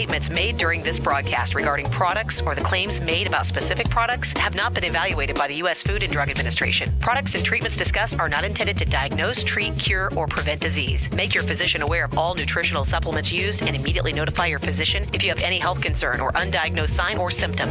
statements made during this broadcast regarding products or the claims made about specific products have not been evaluated by the U.S. Food and Drug Administration. Products and treatments discussed are not intended to diagnose, treat, cure, or prevent disease. Make your physician aware of all nutritional supplements used and immediately notify your physician if you have any health concern or undiagnosed sign or symptom.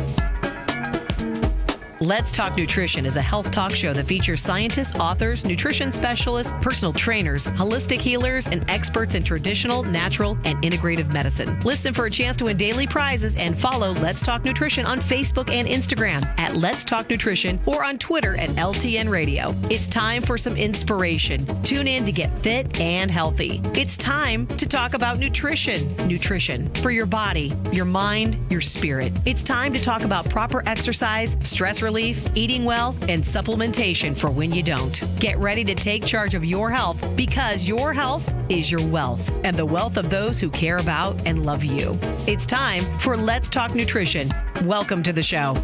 Let's Talk Nutrition is a health talk show that features scientists, authors, nutrition specialists, personal trainers, holistic healers, and experts in traditional, natural, and integrative medicine. Listen for a chance to win daily prizes and follow Let's Talk Nutrition on Facebook and Instagram at Let's Talk Nutrition or on Twitter at LTN Radio. It's time for some inspiration. Tune in to get fit and healthy. It's time to talk about nutrition. Nutrition for your body, your mind, your spirit. It's time to talk about proper exercise, stress relief, eating well, and supplementation for when you don't. Get ready to take charge of your health because your health is your wealth and the wealth of those who care about and love you. It's time for Let's Talk Nutrition. Welcome to the show.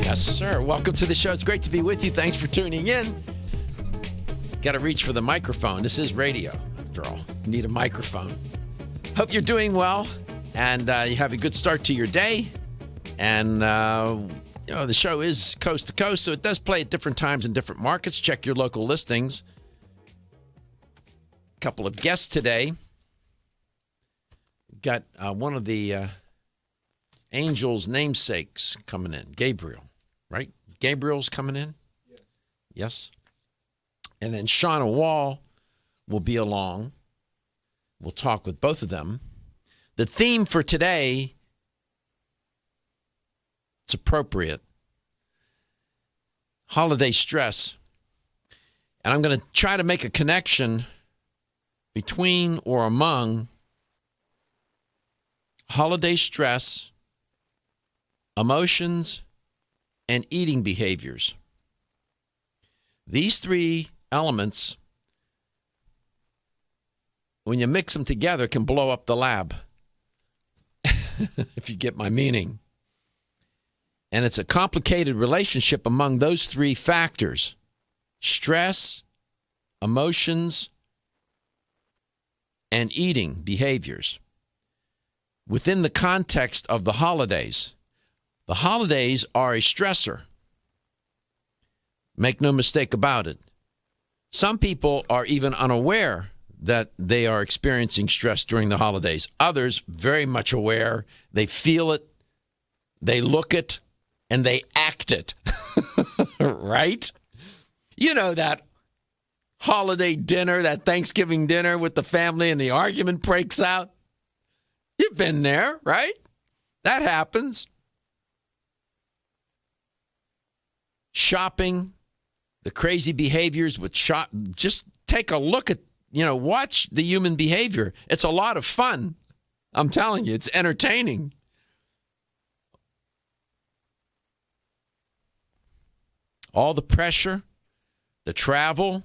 Yes, sir. Welcome to the show. It's great to be with you. Thanks for tuning in. Got to reach for the microphone. This is radio, after all. You need a microphone. Hope you're doing well and you have a good start to your day. And, the show is coast to coast, so it does play at different times in different markets. Check your local listings. A couple of guests today. Got one of the Angels' namesakes coming in, Gabriel, right? Gabriel's coming in? Yes. And then Shauna Wall will be along. We'll talk with both of them. The theme for today, it's appropriate. Holiday stress. And I'm going to try to make a connection between or among holiday stress, emotions, and eating behaviors. These three elements, when you mix them together, can blow up the lab, if you get my meaning. And it's a complicated relationship among those three factors: stress, emotions, and eating behaviors. Within the context of the holidays are a stressor. Make no mistake about it. Some people are even unaware that they are experiencing stress during the holidays. Others, very much aware. They feel it, they look it, and they act it, right? You know that holiday dinner, that Thanksgiving dinner with the family and the argument breaks out? You've been there, right? That happens. Shopping, the crazy behaviors with shop. Just take a look at, watch the human behavior. It's a lot of fun. I'm telling you, it's entertaining. All the pressure, the travel,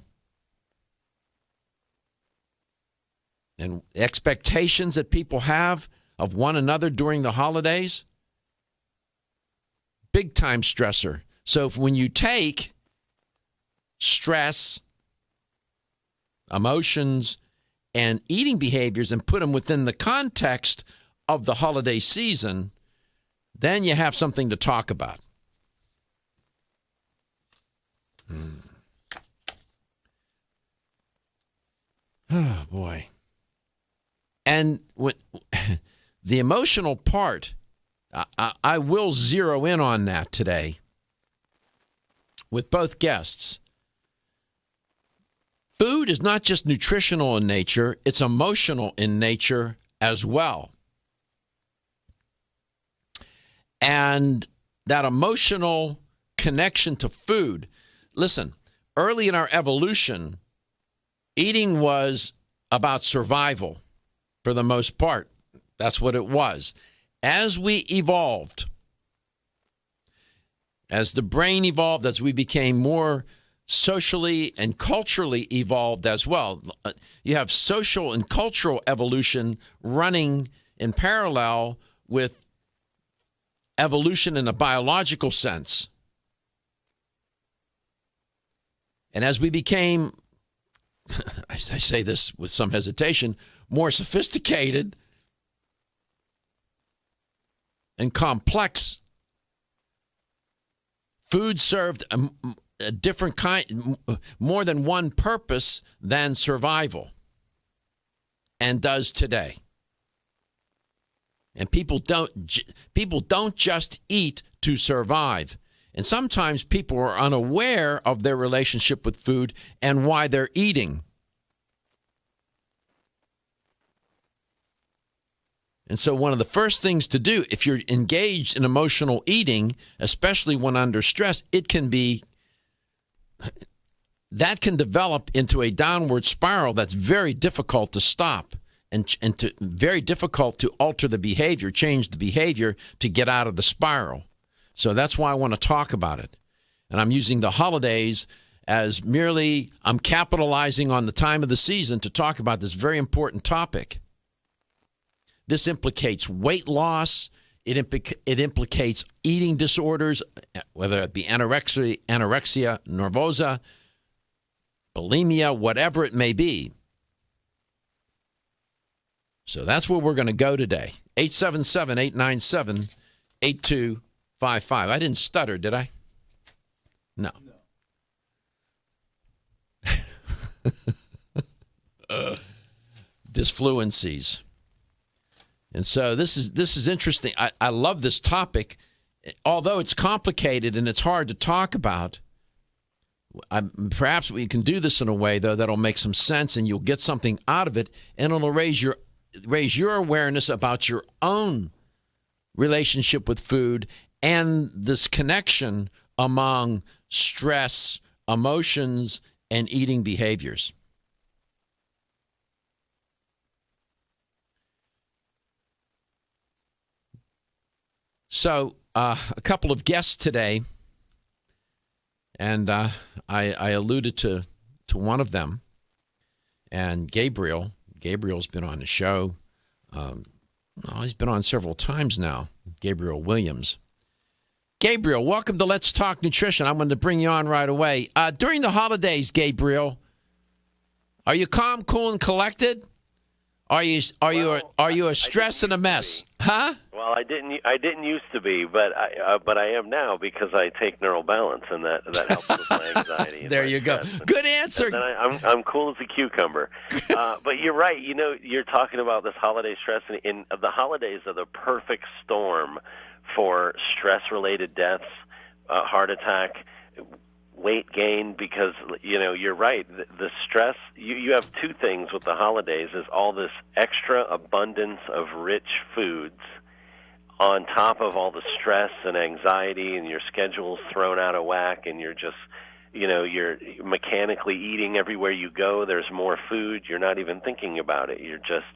and expectations that people have of one another during the holidays, big time stressor. So when you take stress, emotions, and eating behaviors and put them within the context of the holiday season, then you have something to talk about. Oh, boy. And the emotional part, I will zero in on that today with both guests. Food is not just nutritional in nature, it's emotional in nature as well. And that emotional connection to food. Listen, early in our evolution, eating was about survival for the most part. That's what it was. As we evolved, as the brain evolved, as we became more socially and culturally evolved as well, you have social and cultural evolution running in parallel with evolution in a biological sense. And as we became, I say this with some hesitation, more sophisticated, and complex. Food served a different kind, more than one purpose than survival, and does today. And people don't just eat to survive. And sometimes people are unaware of their relationship with food and why they're eating. And so one of the first things to do, if you're engaged in emotional eating, especially when under stress, that can develop into a downward spiral that's very difficult to stop and very difficult to alter the behavior, change the behavior to get out of the spiral. So that's why I want to talk about it. And I'm using the holidays as merely I'm capitalizing on the time of the season to talk about this very important topic. This implicates weight loss. It implicates eating disorders, whether it be anorexia, nervosa, bulimia, whatever it may be. So that's where we're going to go today. 877-897-8255. I didn't stutter, did I? No. Disfluencies. And so this is interesting. I love this topic. Although it's complicated and it's hard to talk about, perhaps we can do this in a way, though, that'll make some sense and you'll get something out of it, and it'll raise your awareness about your own relationship with food and this connection among stress, emotions, and eating behaviors. So, a couple of guests today, and I alluded to one of them, and Gabriel. Gabriel's been on the show. He's been on several times now, Gabriel Williams. Gabriel, welcome to Let's Talk Nutrition. I'm going to bring you on right away. During the holidays, Gabriel, are you calm, cool, and collected? Are you a stress and a mess? Huh? Well, I didn't used to be, but I am now because I take Neural Balance, and that helps with my anxiety. There you go. Good answer. And I'm cool as a cucumber. But you're right. You know, you're talking about this holiday stress, and the holidays are the perfect storm for stress-related deaths, heart attack, weight gain, because, you know, you're right. The stress, you have two things with the holidays, is all this extra abundance of rich foods on top of all the stress and anxiety, and your schedule's thrown out of whack, and you're just, you know, you're mechanically eating everywhere you go. There's more food. You're not even thinking about it. You're just,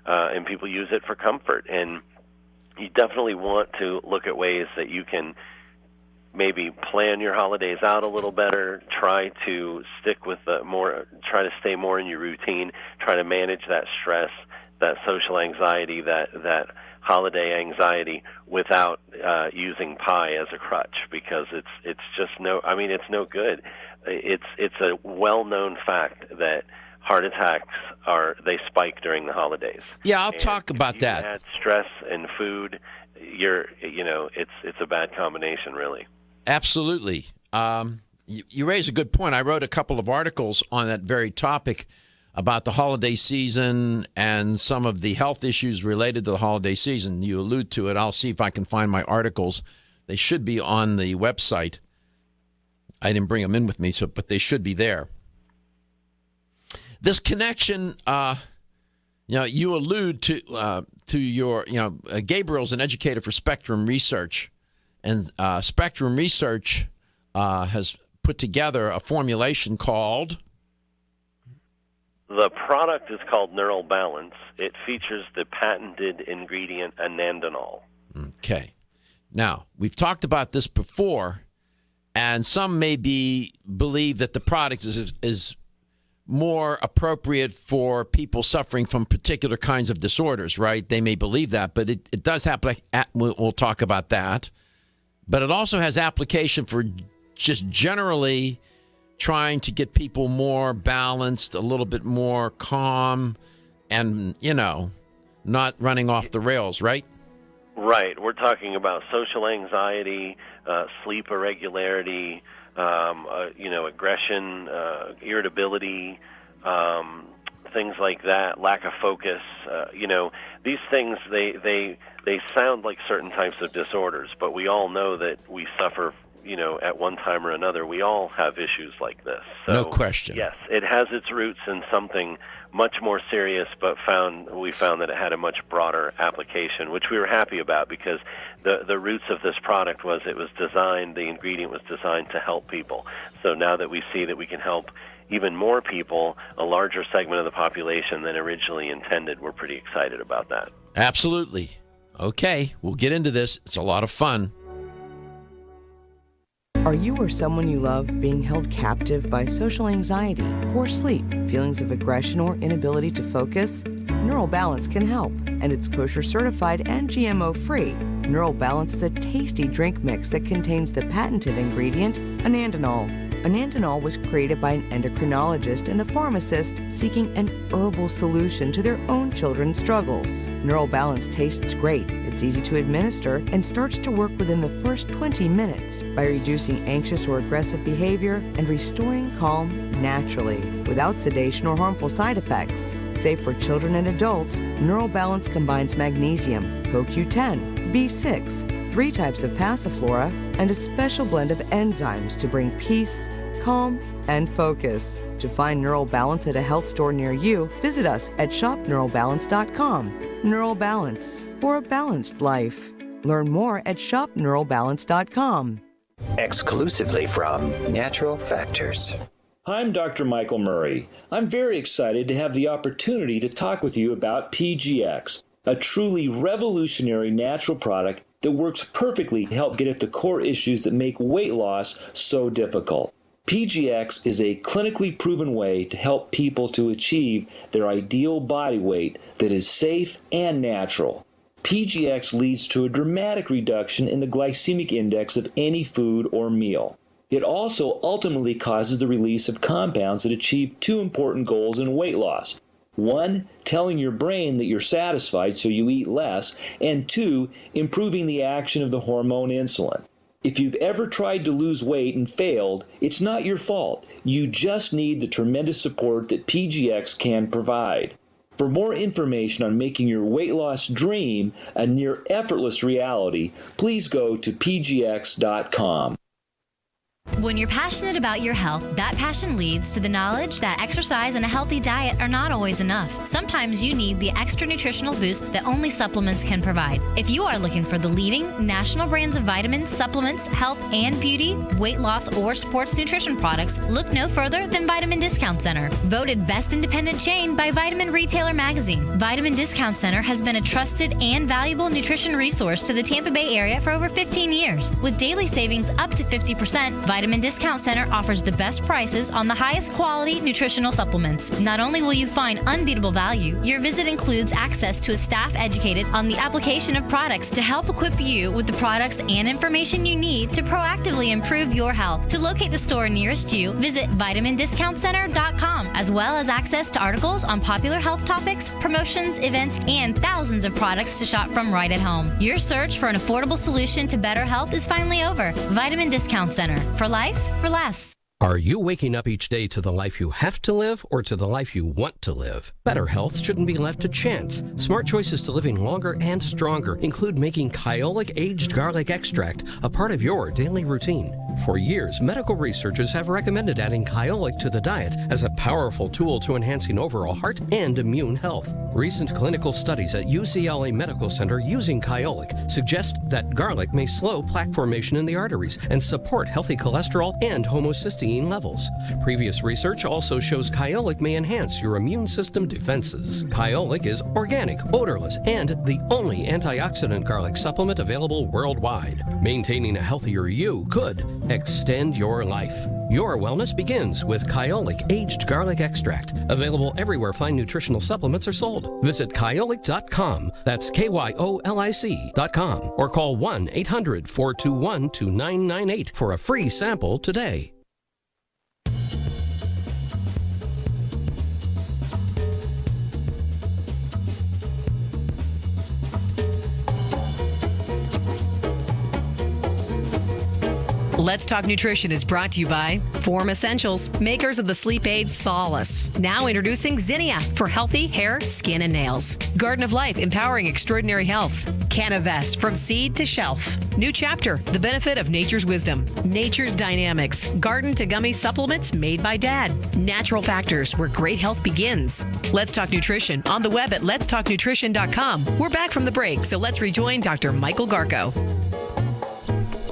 and people use it for comfort. And you definitely want to look at ways that you can maybe plan your holidays out a little better, try to stick with try to stay more in your routine, try to manage that stress, that social anxiety, that holiday anxiety without using pie as a crutch, because it's no good. It's a well-known fact that heart attacks they spike during the holidays. Yeah, I'll talk about that. Add stress and food, it's a bad combination, really. Absolutely. You raise a good point. I wrote a couple of articles on that very topic about the holiday season and some of the health issues related to the holiday season. You allude to it. I'll see if I can find my articles. They should be on the website. I didn't bring them in with me, but they should be there. This connection, you allude to your, Gabriel's an educator for Spectrum Research, and Spectrum Research has put together a formulation called... The product is called Neural Balance. It features the patented ingredient anandinol. Okay. Now, we've talked about this before, and some may believe that the product is more appropriate for people suffering from particular kinds of disorders, right? They may believe that, but it does happen. We'll talk about that. But it also has application for just generally trying to get people more balanced, a little bit more calm, and, not running off the rails, right? Right. We're talking about social anxiety, sleep irregularity, aggression, irritability, things like that, lack of focus. These things, they sound like certain types of disorders, but we all know that we suffer, at one time or another. We all have issues like this. So, no question. Yes, it has its roots in something much more serious, but we found that it had a much broader application, which we were happy about, because the roots of this product was the ingredient was designed to help people. So now that we see that we can help even more people, a larger segment of the population than originally intended, we're pretty excited about that. Absolutely. Okay, we'll get into this. It's a lot of fun. Are you or someone you love being held captive by social anxiety, poor sleep, feelings of aggression, or inability to focus? Neural Balance can help, and it's kosher certified and GMO-free. Neural Balance is a tasty drink mix that contains the patented ingredient, anandinol. Anandinol was created by an endocrinologist and a pharmacist seeking an herbal solution to their own children's struggles. Neural Balance tastes great, it's easy to administer, and starts to work within the first 20 minutes by reducing anxious or aggressive behavior and restoring calm naturally, without sedation or harmful side effects. Safe for children and adults, Neural Balance combines magnesium, CoQ10, B6, 3 types of passiflora, and a special blend of enzymes to bring peace, calm, and focus. To find Neural Balance at a health store near you, visit us at shopneuralbalance.com. Neural Balance, for a balanced life. Learn more at shopneuralbalance.com. Exclusively from Natural Factors. I'm Dr. Michael Murray. I'm very excited to have the opportunity to talk with you about PGX, a truly revolutionary natural product that works perfectly to help get at the core issues that make weight loss so difficult. PGX is a clinically proven way to help people to achieve their ideal body weight that is safe and natural. PGX leads to a dramatic reduction in the glycemic index of any food or meal. It also ultimately causes the release of compounds that achieve 2 important goals in weight loss. 1, telling your brain that you're satisfied so you eat less, and 2, improving the action of the hormone insulin. If you've ever tried to lose weight and failed, it's not your fault. You just need the tremendous support that PGX can provide. For more information on making your weight loss dream a near effortless reality, please go to pgx.com. When you're passionate about your health, that passion leads to the knowledge that exercise and a healthy diet are not always enough. Sometimes you need the extra nutritional boost that only supplements can provide. If you are looking for the leading national brands of vitamins, supplements, health and beauty, weight loss, or sports nutrition products, look no further than Vitamin Discount Center. Voted best independent chain by Vitamin Retailer Magazine, Vitamin Discount Center has been a trusted and valuable nutrition resource to the Tampa Bay area for over 15 years. With daily savings up to 50%, Vitamin Discount Center offers the best prices on the highest quality nutritional supplements. Not only will you find unbeatable value, your visit includes access to a staff educated on the application of products to help equip you with the products and information you need to proactively improve your health. To locate the store nearest you, visit vitamindiscountcenter.com, as well as access to articles on popular health topics, promotions, events, and thousands of products to shop from right at home. Your search for an affordable solution to better health is finally over. Vitamin Discount Center. For life, for less. Are you waking up each day to the life you have to live or to the life you want to live? Better health shouldn't be left to chance. Smart choices to living longer and stronger include making Kyolic aged garlic extract a part of your daily routine. For years, medical researchers have recommended adding Kyolic to the diet as a powerful tool to enhancing overall heart and immune health. Recent clinical studies at UCLA Medical Center using Kyolic suggest that garlic may slow plaque formation in the arteries and support healthy cholesterol and homocysteine levels. Previous research also shows Kyolic may enhance your immune system defenses. Kyolic is organic, odorless, and the only antioxidant garlic supplement available worldwide. Maintaining a healthier you could extend your life. Your wellness begins with Kyolic aged garlic extract, available everywhere fine nutritional supplements are sold. Visit kyolic.com, that's KYOLIC.com, or call 1-800-421-2998 for a free sample today. Let's Talk Nutrition is brought to you by Form Essentials, makers of the sleep aid Solace. Now introducing Zinnia for healthy hair, skin, and nails. Garden of Life, empowering extraordinary health. Canavest, from seed to shelf. New Chapter, the benefit of nature's wisdom. Nature's Dynamics, garden to gummy supplements made by Dad. Natural Factors, where great health begins. Let's Talk Nutrition on the web at letstalknutrition.com. We're back from the break, so let's rejoin Dr. Michael Garko.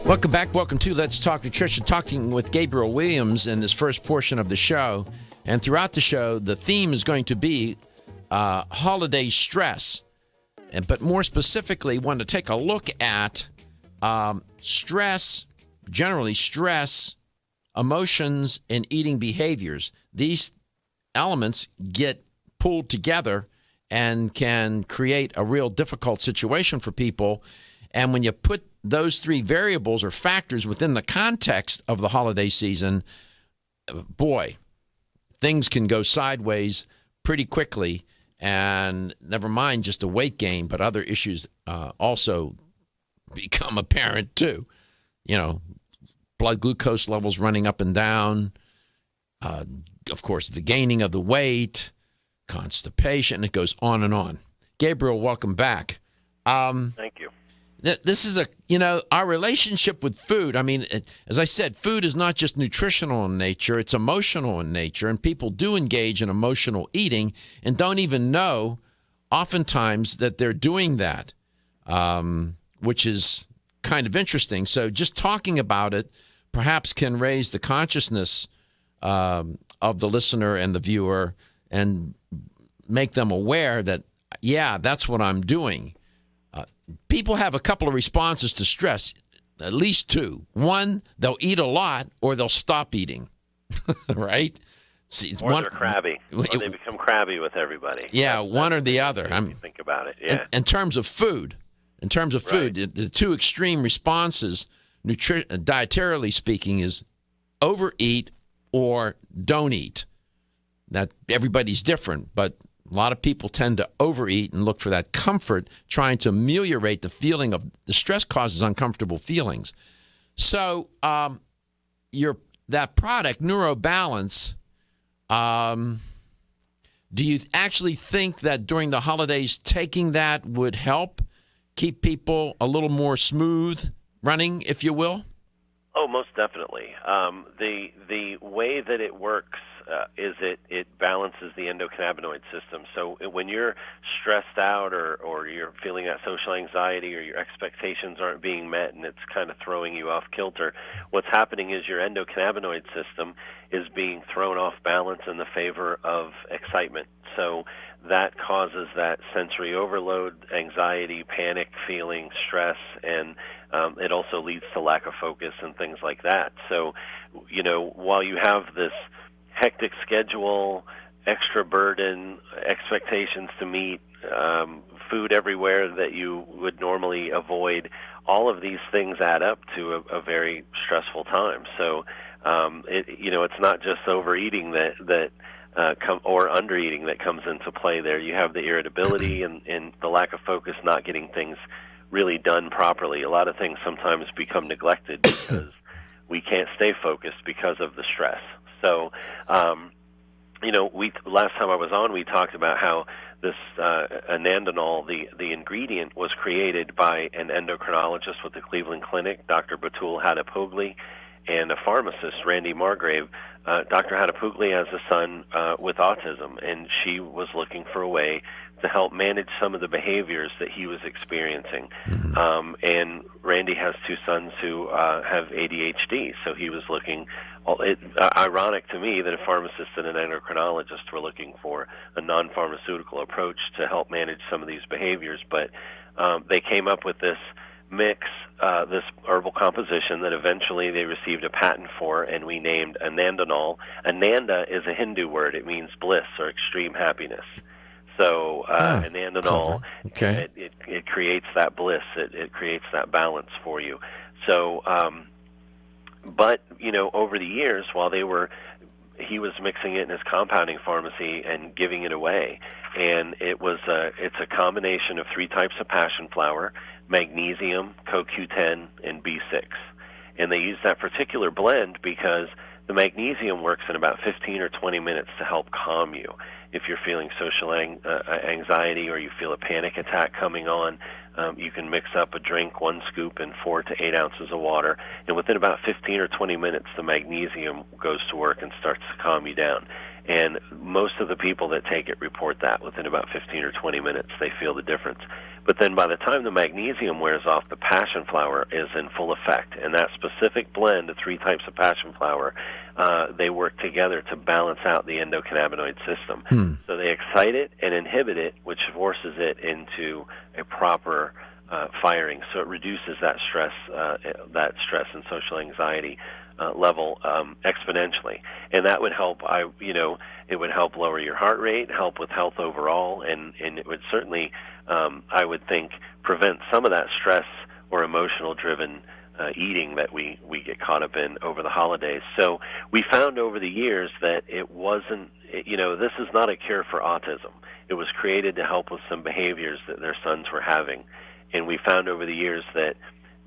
Welcome back. Welcome to Let's Talk Nutrition, talking with Gabriel Williams in this first portion of the show. And throughout the show, the theme is going to be holiday stress. But more specifically, want to take a look at stress, generally stress, emotions, and eating behaviors. These elements get pulled together and can create a real difficult situation for people. And when you put those three variables or factors within the context of the holiday season, boy, things can go sideways pretty quickly. And never mind just a weight gain, but other issues also become apparent too. You know, blood glucose levels running up and down. Of course, the gaining of the weight, constipation, it goes on and on. Gabriel, welcome back. Thank you. This is our relationship with food. I mean, as I said, food is not just nutritional in nature, it's emotional in nature. And people do engage in emotional eating and don't even know oftentimes that they're doing that, which is kind of interesting. So just talking about it perhaps can raise the consciousness of the listener and the viewer and make them aware that, yeah, that's what I'm doing. People have a couple of responses to stress, at least two. One, they'll eat a lot or they'll stop eating, right? Or they're crabby. Or they become crabby with every-body. Yeah, one or the other. Think about it, yeah. In terms of food, right. The two extreme responses, dietarily speaking, is overeat or don't eat. That everybody's different, but a lot of people tend to overeat and look for that comfort, trying to ameliorate the feeling of the stress causes uncomfortable feelings. So that product, NeuroBalance, do you actually think that during the holidays taking that would help keep people a little more smooth running, if you will? Oh, most definitely. The way that it works is it balances the endocannabinoid system. So when you're stressed out or you're feeling that social anxiety or your expectations aren't being met and it's kind of throwing you off kilter, what's happening is your endocannabinoid system is being thrown off balance in the favor of excitement. So that causes that sensory overload, anxiety, panic feeling, stress, and it also leads to lack of focus and things like that. So, while you have this hectic schedule, extra burden, expectations to meet, food everywhere that you would normally avoid, all of these things add up to a very stressful time. So, it's not just overeating that or undereating that comes into play there. You have the irritability and the lack of focus, not getting things really done properly. A lot of things sometimes become neglected because we can't stay focused because of the stress. So, last time I was on, we talked about how this anandinol, the ingredient, was created by an endocrinologist with the Cleveland Clinic, Dr. Batul Hadapogli, and a pharmacist, Randy Margrave. Dr. Hadapogli has a son with autism, and she was looking for a way to help manage some of the behaviors that he was experiencing. And Randy has two sons who have ADHD, so he was looking. Ironic to me that a pharmacist and an endocrinologist were looking for a non-pharmaceutical approach to help manage some of these behaviors, but they came up with this mix, this herbal composition that eventually they received a patent for, and we named anandinol. Ananda is a Hindu word. It means bliss or extreme happiness. So anandinol, okay. it creates that bliss. It creates that balance for you. So, but over the years, while he was mixing it in his compounding pharmacy and giving it away, and it's a combination of 3 types of passion flower: magnesium, CoQ10, and B6. And they use that particular blend because the magnesium works in about 15 or 20 minutes to help calm you. If you're feeling social anxiety or you feel a panic attack coming on, you can mix up a drink, 1 scoop in 4 to 8 ounces of water, and within about 15 or 20 minutes, the magnesium goes to work and starts to calm you down. And most of the people that take it report that within about 15 or 20 minutes, they feel the difference. But then by the time the magnesium wears off, the passion flower is in full effect. And that specific blend, the 3 types of passion flower, they work together to balance out the endocannabinoid system. So they excite it and inhibit it, which forces it into a proper firing. So it reduces that stress and social anxiety level exponentially, and that would help. It would help lower your heart rate, help with health overall, and it would certainly, I would think, prevent some of that stress or emotional-driven eating that we get caught up in over the holidays. So we found over the years that it wasn't. This is not a cure for autism. It was created to help with some behaviors that their sons were having, and we found over the years that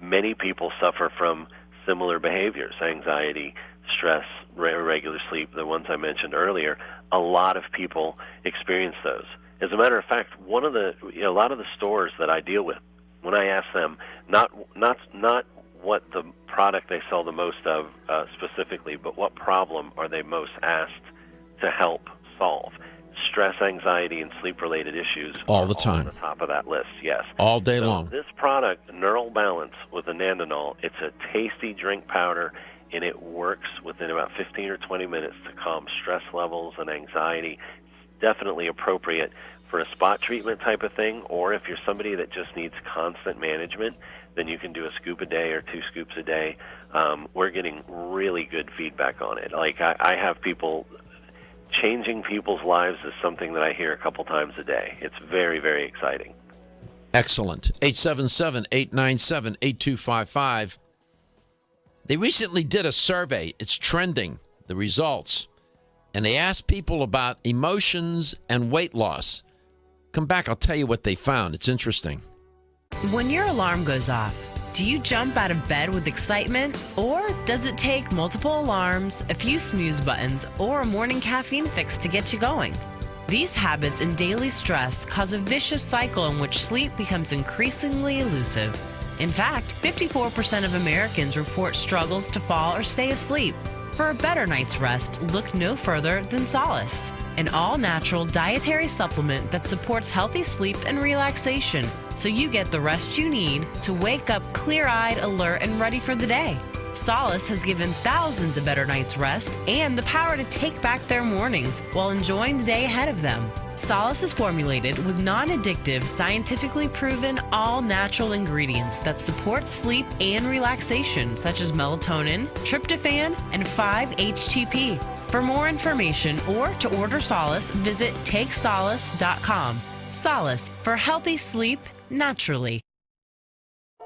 many people suffer from similar behaviors: anxiety, stress, irregular sleep, the ones I mentioned earlier. A lot of people experience those. As a matter of fact, a lot of the stores that I deal with, when I ask them not what the product they sell the most of specifically, but what problem are they most asked to help solve, stress, anxiety, and sleep-related issues all the time on the top of that list. Yes, all day long. This product, Neural Balance with anandinol, it's a tasty drink powder, and it works within about 15 or 20 minutes to calm stress levels and anxiety. It's definitely appropriate for a spot treatment type of thing, or if you're somebody that just needs constant management, then you can do a scoop a day or 2 scoops a day. We're getting really good feedback on it. Like I have people. Changing people's lives is something that I hear a couple times a day. It's very, very exciting. Excellent. 877-897-8255. They recently did a survey. It's trending, the results. And they asked people about emotions and weight loss. Come back, I'll tell you what they found. It's interesting. When your alarm goes off, do you jump out of bed with excitement? Or does it take multiple alarms, a few snooze buttons, or a morning caffeine fix to get you going? These habits and daily stress cause a vicious cycle in which sleep becomes increasingly elusive. In fact, 54% of Americans report struggles to fall or stay asleep. For a better night's rest, look no further than Solace, an all-natural dietary supplement that supports healthy sleep and relaxation, so you get the rest you need to wake up clear-eyed, alert, and ready for the day. Solace has given thousands a better night's rest and the power to take back their mornings while enjoying the day ahead of them. Solace is formulated with non-addictive, scientifically proven, all-natural ingredients that support sleep and relaxation, such as melatonin, tryptophan, and 5-HTP. For more information or to order Solace, visit takesolace.com. Solace for healthy sleep naturally.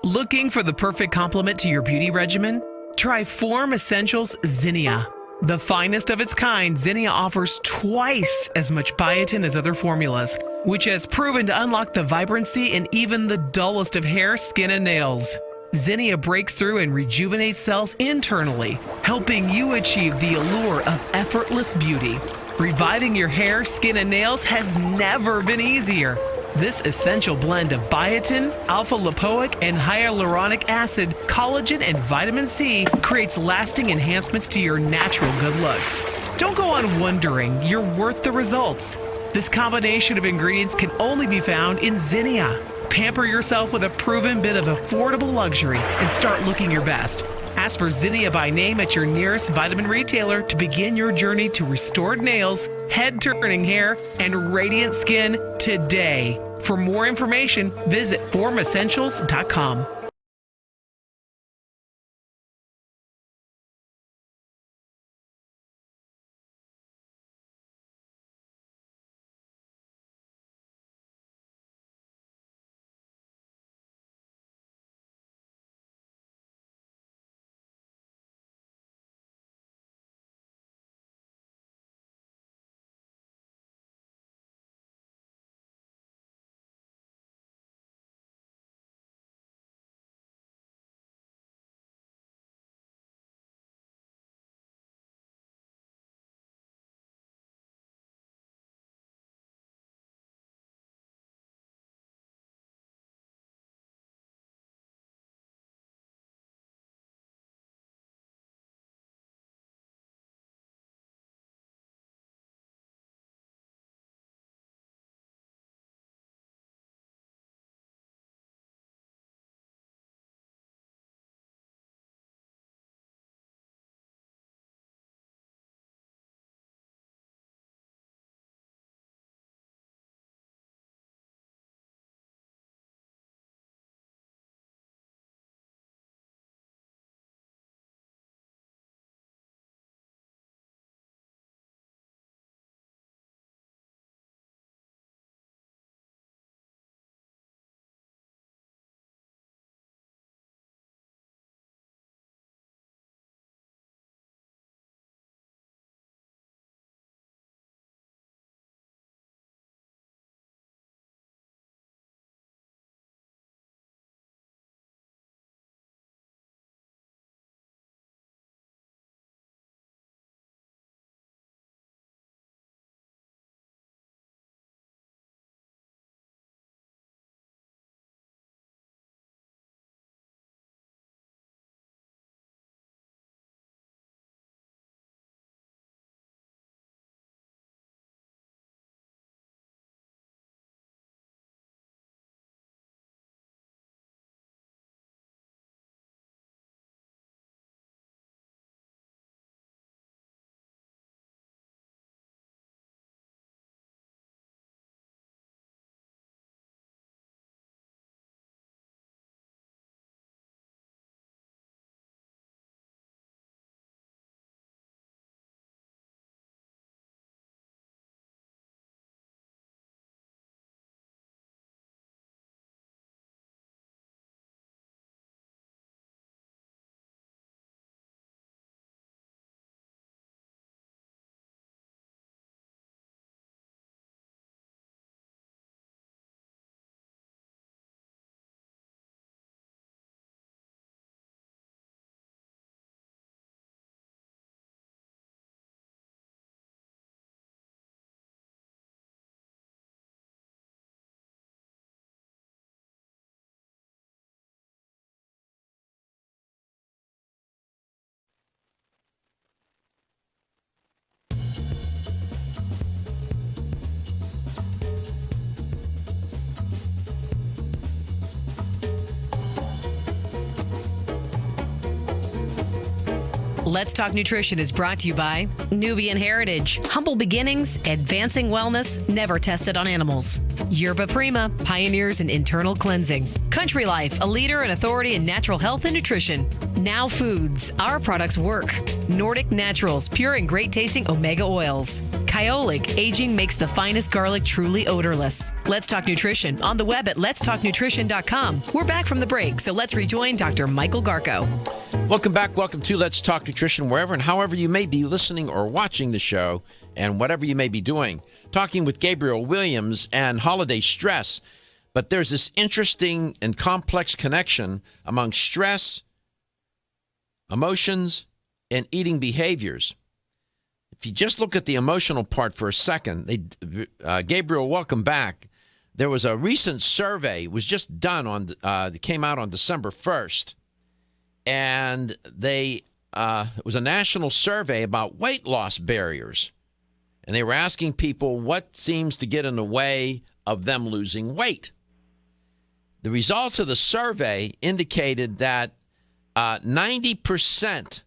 Looking for the perfect complement to your beauty regimen? Try Form Essentials Zinnia. The finest of its kind, Zinnia offers twice as much biotin as other formulas, which has proven to unlock the vibrancy in even the dullest of hair, skin, and nails. Zinnia breaks through and rejuvenates cells internally, helping you achieve the allure of effortless beauty. Reviving your hair, skin, and nails has never been easier. This essential blend of biotin, alpha-lipoic, and hyaluronic acid, collagen, and vitamin C creates lasting enhancements to your natural good looks. Don't go on wondering. You're worth the results. This combination of ingredients can only be found in Zinnia. Pamper yourself with a proven bit of affordable luxury and start looking your best. Ask for Zinnia by name at your nearest vitamin retailer to begin your journey to restored nails, head-turning hair, and radiant skin today. For more information, visit formessentials.com. Let's Talk Nutrition is brought to you by Nubian Heritage, humble beginnings, advancing wellness, never tested on animals. Yerba Prima, pioneers in internal cleansing. Country Life, a leader and authority in natural health and nutrition. Now Foods, our products work. Nordic Naturals, pure and great tasting omega oils. Kyolic, aging makes the finest garlic truly odorless. Let's Talk Nutrition on the web at letstalknutrition.com. We're back from the break, so let's rejoin Dr. Michael Garko. Welcome back. Welcome to Let's Talk Nutrition, wherever and however you may be listening or watching the show, and whatever you may be doing. Talking with Gabriel Williams and holiday stress. But there's this interesting and complex connection among stress, emotions, and eating behaviors. If you just look at the emotional part for a second, Gabriel, welcome back. There was a recent survey, was just done on, that came out on December 1st. And it was a national survey about weight loss barriers. And they were asking people what seems to get in the way of them losing weight. The results of the survey indicated that 90%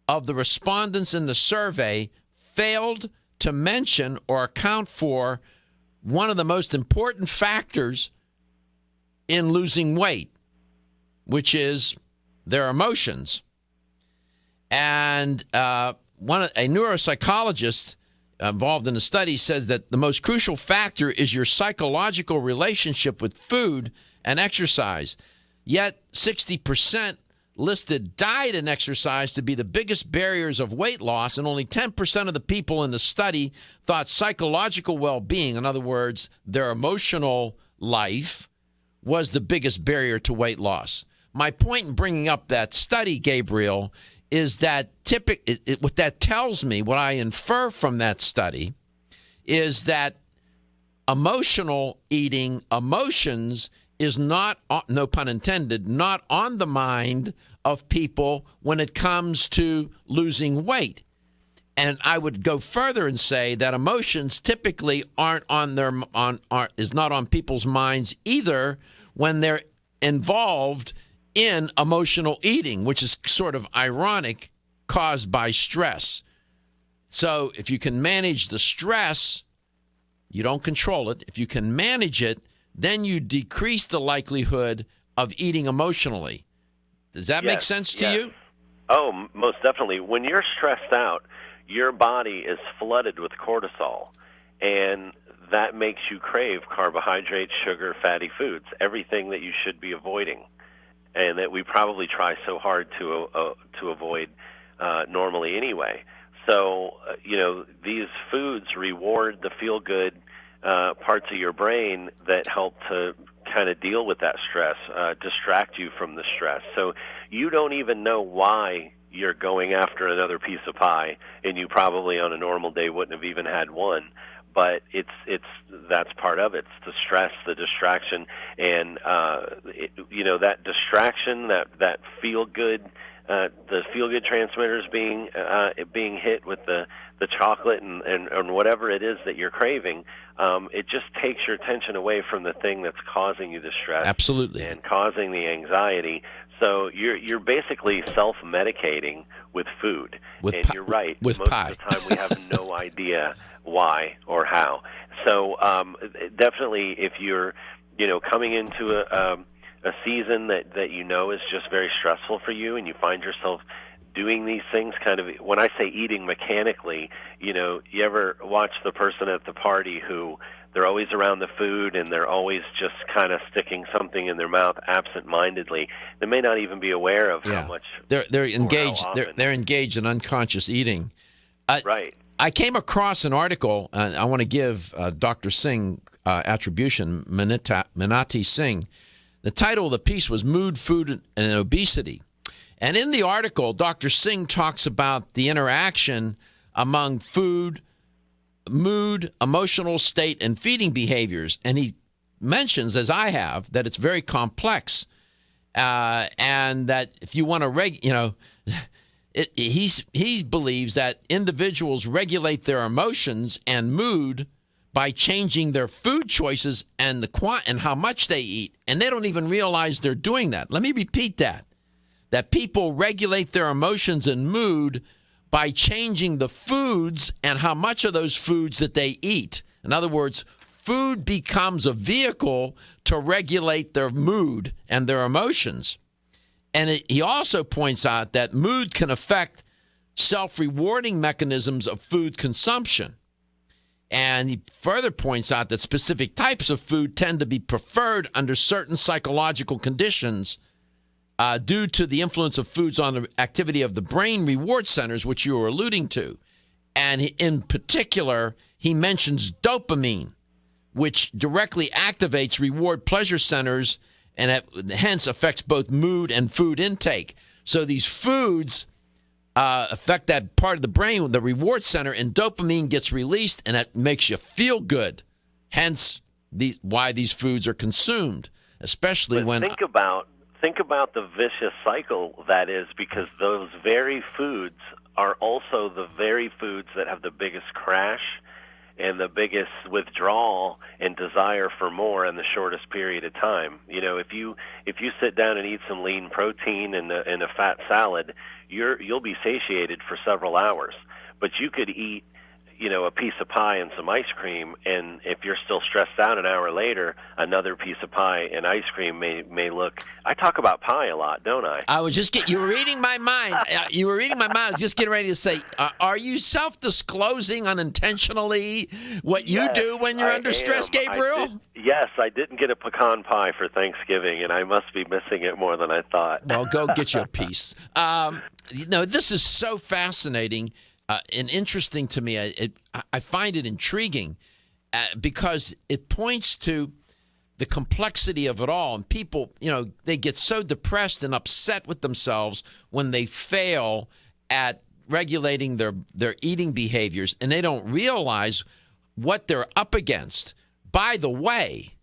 of the respondents in the survey failed to mention or account for one of the most important factors in losing weight, which is their emotions. And a neuropsychologist involved in the study says that the most crucial factor is your psychological relationship with food and exercise. Yet 60% listed diet and exercise to be the biggest barriers of weight loss, and only 10% of the people in the study thought psychological well-being, in other words, their emotional life, was the biggest barrier to weight loss. My point in bringing up that study, Gabriel, is that what that tells me, what I infer from that study, is that emotional eating, emotions, is not, no pun intended, not on the mind of people when it comes to losing weight. And I would go further and say that emotions typically is not on people's minds either when they're involved in emotional eating, which is sort of ironic, caused by stress. So if you can manage the stress, you don't control it. If you can manage it, then you decrease the likelihood of eating emotionally. Does that make sense to you? Oh, most definitely. When you're stressed out, your body is flooded with cortisol, and that makes you crave carbohydrates, sugar, fatty foods, everything that you should be avoiding, and that we probably try so hard to avoid normally anyway. So, these foods reward the feel-good parts of your brain that help to kind of deal with that stress, distract you from the stress. So you don't even know why you're going after another piece of pie, and you probably on a normal day wouldn't have even had one. But that's part of it. It's the stress, the distraction, and that distraction, that feel good, the feel good transmitters being hit with the chocolate and whatever it is that you're craving. It just takes your attention away from the thing that's causing you the stress. Absolutely. And causing the anxiety. So you're basically self-medicating with food. You're right. With most pie. of the time we have no idea why or how. So definitely, if you're coming into a season that is just very stressful for you, and you find yourself doing these things kind of, when I say eating mechanically, you ever watch the person at the party who they're always around the food and they're always just kind of sticking something in their mouth absent-mindedly. They may not even be aware of how much they're engaged. How often. They're engaged in unconscious eating. Right. I came across an article, and I want to give Dr. Singh attribution, Minati Singh. The title of the piece was Mood, Food, and Obesity. And in the article, Dr. Singh talks about the interaction among food, mood, emotional state, and feeding behaviors. And he mentions, as I have, that it's very complex. And that if you want to, he believes that individuals regulate their emotions and mood by changing their food choices and and how much they eat. And they don't even realize they're doing that. Let me repeat that. that people regulate their emotions and mood by changing the foods and how much of those foods that they eat. In other words, food becomes a vehicle to regulate their mood and their emotions. And he also points out that mood can affect self-rewarding mechanisms of food consumption. And he further points out that specific types of food tend to be preferred under certain psychological conditions due to the influence of foods on the activity of the brain reward centers, which you were alluding to. And in particular, he mentions dopamine, which directly activates reward pleasure centers and hence affects both mood and food intake. So these foods affect that part of the brain, the reward center, and dopamine gets released, and that makes you feel good. Hence, why these foods are consumed, especially when... Think about the vicious cycle that is, because those very foods are also the very foods that have the biggest crash and the biggest withdrawal and desire for more in the shortest period of time. You know, if you sit down and eat some lean protein and a fat salad, you'll be satiated for several hours. But you could eat, you know, a piece of pie and some ice cream, and if you're still stressed out an hour later, another piece of pie and ice cream may look... I talk about pie a lot, don't I? You were reading my mind. You were reading my mind. I was just getting ready to say, are you self-disclosing unintentionally what you do when you're under stress, Gabriel? Yes, I didn't get a pecan pie for Thanksgiving, and I must be missing it more than I thought. Well, go get you a piece. This is so fascinating. And interesting to me. I find it intriguing because it points to the complexity of it all. And people, you know, they get so depressed and upset with themselves when they fail at regulating their eating behaviors, and they don't realize what they're up against. By the way,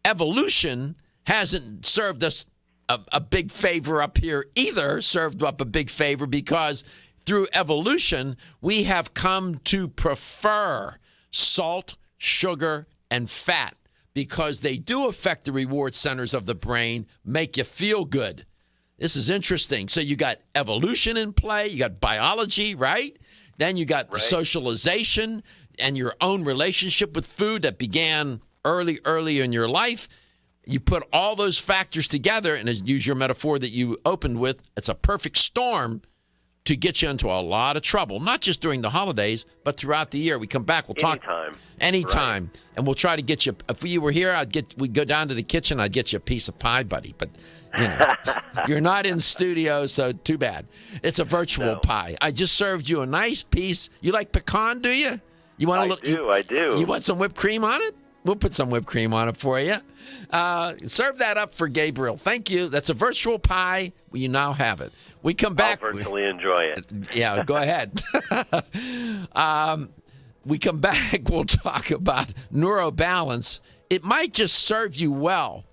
evolution hasn't served us a big favor up here either, served up a big favor because through evolution, we have come to prefer salt, sugar, and fat because they do affect the reward centers of the brain, make you feel good. This is interesting. So you got evolution in play, you got biology, right? Then you got the socialization and your own relationship with food that began early in your life. You put all those factors together, and use your metaphor that you opened with, it's a perfect storm to get you into a lot of trouble, not just during the holidays, but throughout the year. We come back, we'll talk anytime, right. And we'll try to get you. If you were here, we'd go down to the kitchen, I'd get you a piece of pie, buddy. But you know, you're not in studio, so too bad. It's a virtual pie. I just served you a nice piece. You like pecan, do you? You want I do. You want some whipped cream on it? We'll put some whipped cream on it for you. Serve that up for Gabriel. Thank you. That's a virtual pie. You now have it. We come back. I'll virtually enjoy it. Yeah, go ahead. We come back. We'll talk about neurobalance. It might just serve you well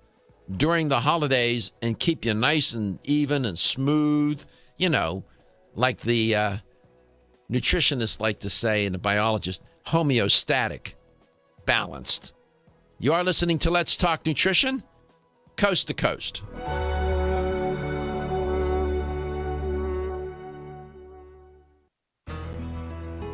during the holidays and keep you nice and even and smooth. You know, like the nutritionists like to say and the biologists, homeostatic, balanced. You are listening to Let's Talk Nutrition, coast to coast.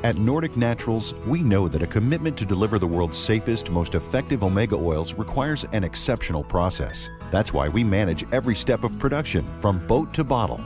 At Nordic Naturals, we know that a commitment to deliver the world's safest, most effective omega oils requires an exceptional process. That's why we manage every step of production from boat to bottle.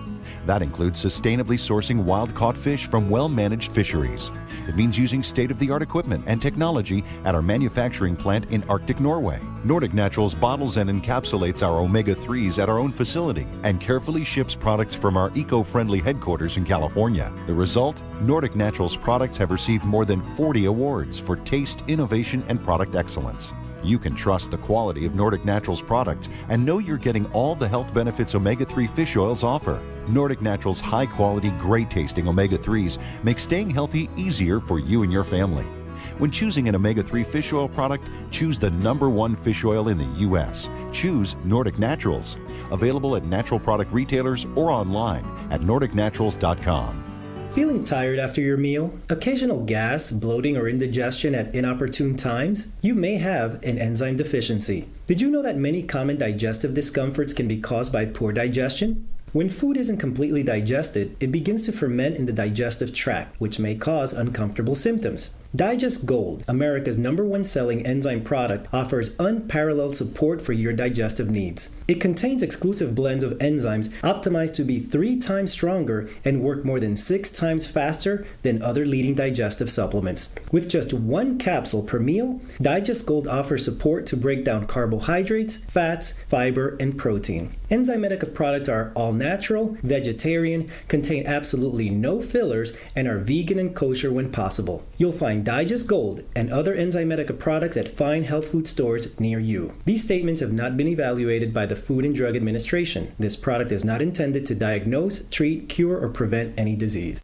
That includes sustainably sourcing wild-caught fish from well-managed fisheries. It means using state-of-the-art equipment and technology at our manufacturing plant in Arctic Norway. Nordic Naturals bottles and encapsulates our omega-3s at our own facility and carefully ships products from our eco-friendly headquarters in California. The result? Nordic Naturals products have received more than 40 awards for taste, innovation, and product excellence. You can trust the quality of Nordic Naturals products and know you're getting all the health benefits omega-3 fish oils offer. Nordic Naturals' high-quality, great-tasting omega-3s make staying healthy easier for you and your family. When choosing an omega-3 fish oil product, choose the #1 fish oil in the U.S. Choose Nordic Naturals. Available at natural product retailers or online at nordicnaturals.com. Feeling tired after your meal? Occasional gas, bloating, or indigestion at inopportune times? You may have an enzyme deficiency. Did you know that many common digestive discomforts can be caused by poor digestion? When food isn't completely digested, it begins to ferment in the digestive tract, which may cause uncomfortable symptoms. Digest Gold, America's #1 selling enzyme product, offers unparalleled support for your digestive needs. It contains exclusive blends of enzymes optimized to be 3 times stronger and work more than 6 times faster than other leading digestive supplements. With just 1 capsule per meal, Digest Gold offers support to break down carbohydrates, fats, fiber, and protein. Enzymedica products are all natural, vegetarian, contain absolutely no fillers, and are vegan and kosher when possible. You'll find Digest Gold and other Enzymedica products at fine health food stores near you. These statements have not been evaluated by the Food and Drug Administration. This product is not intended to diagnose, treat, cure, or prevent any disease.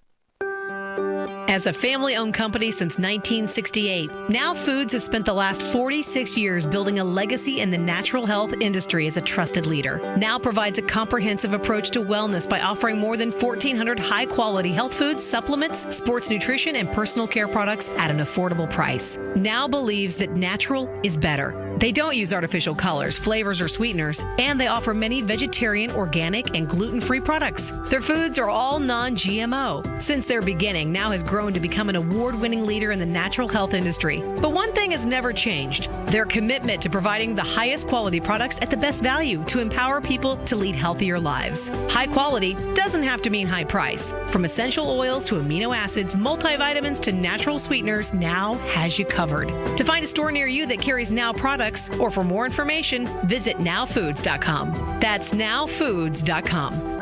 As a family-owned company since 1968, Now Foods has spent the last 46 years building a legacy in the natural health industry as a trusted leader. Now provides a comprehensive approach to wellness by offering more than 1,400 high-quality health foods, supplements, sports nutrition, and personal care products at an affordable price. Now believes that natural is better. They don't use artificial colors, flavors, or sweeteners, and they offer many vegetarian, organic, and gluten-free products. Their foods are all non-GMO. Since their beginning, Now has grown to become an award-winning leader in the natural health industry. But one thing has never changed: their commitment to providing the highest quality products at the best value to empower people to lead healthier lives. High quality doesn't have to mean high price. From essential oils to amino acids, multivitamins to natural sweeteners, Now has you covered. To find a store near you that carries Now products, or for more information, visit nowfoods.com. That's nowfoods.com.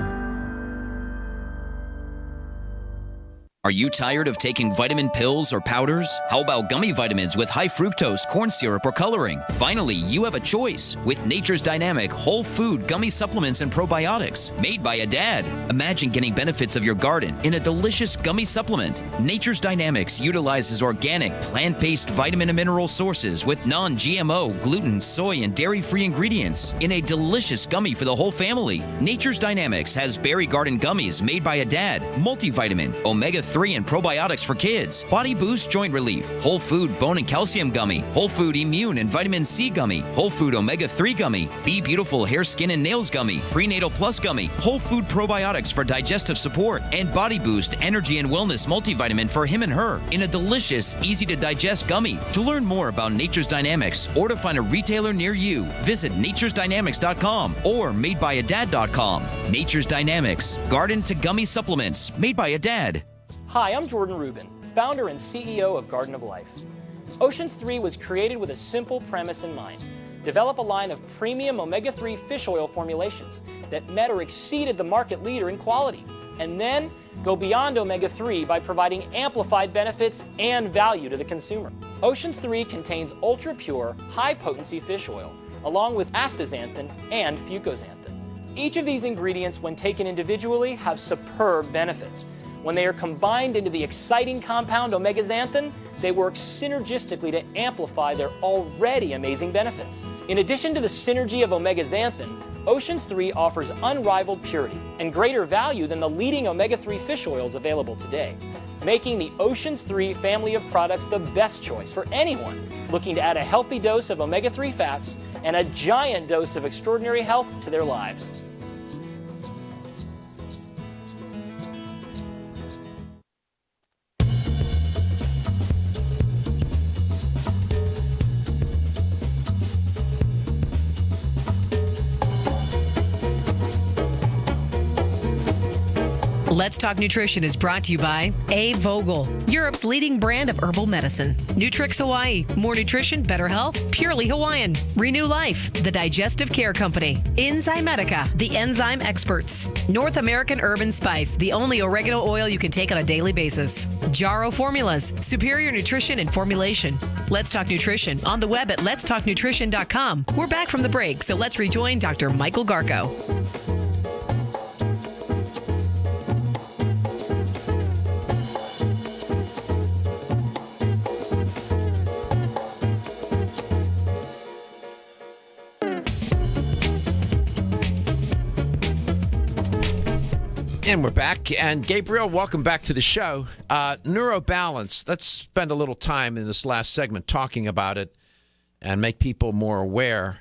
Are you tired of taking vitamin pills or powders? How about gummy vitamins with high fructose, corn syrup, or coloring? Finally, you have a choice with Nature's Dynamic whole food gummy supplements and probiotics made by a dad. Imagine getting benefits of your garden in a delicious gummy supplement. Nature's Dynamics utilizes organic, plant-based vitamin and mineral sources with non-GMO, gluten, soy, and dairy-free ingredients in a delicious gummy for the whole family. Nature's Dynamics has berry garden gummies made by a dad, multivitamin, omega-3 and probiotics for kids, body boost joint relief, whole food bone and calcium gummy, whole food immune and vitamin C gummy, whole food omega-3 gummy, Be Beautiful hair, skin, and nails gummy, prenatal plus gummy, whole food probiotics for digestive support, and body boost energy and wellness multivitamin for him and her in a delicious, easy to digest gummy. To learn more about Nature's Dynamics or to find a retailer near you, visit naturesdynamics.com or madebyadad.com. Nature's Dynamics, garden to gummy supplements made by a dad. Hi, I'm Jordan Rubin, founder and CEO of Garden of Life. Oceans 3 was created with a simple premise in mind: develop a line of premium omega-3 fish oil formulations that met or exceeded the market leader in quality, and then go beyond omega-3 by providing amplified benefits and value to the consumer. Oceans 3 contains ultra-pure, high-potency fish oil, along with astaxanthin and fucoxanthin. Each of these ingredients, when taken individually, have superb benefits. When they are combined into the exciting compound omega-xanthin, they work synergistically to amplify their already amazing benefits. In addition to the synergy of omega-xanthin, Oceans 3 offers unrivaled purity and greater value than the leading omega-3 fish oils available today, making the Oceans 3 family of products the best choice for anyone looking to add a healthy dose of omega-3 fats and a giant dose of extraordinary health to their lives. Let's Talk Nutrition is brought to you by A. Vogel, Europe's leading brand of herbal medicine. Nutrix Hawaii, more nutrition, better health, purely Hawaiian. Renew Life, the digestive care company. Enzymedica, the enzyme experts. North American Herb and Spice, the only oregano oil you can take on a daily basis. Jarrow Formulas, superior nutrition and formulation. Let's Talk Nutrition on the web at letstalknutrition.com. We're back from the break, so let's rejoin Dr. Michael Garko. And we're back. And Gabriel, welcome back to the show. Neurobalance. Let's spend a little time in this last segment talking about it and make people more aware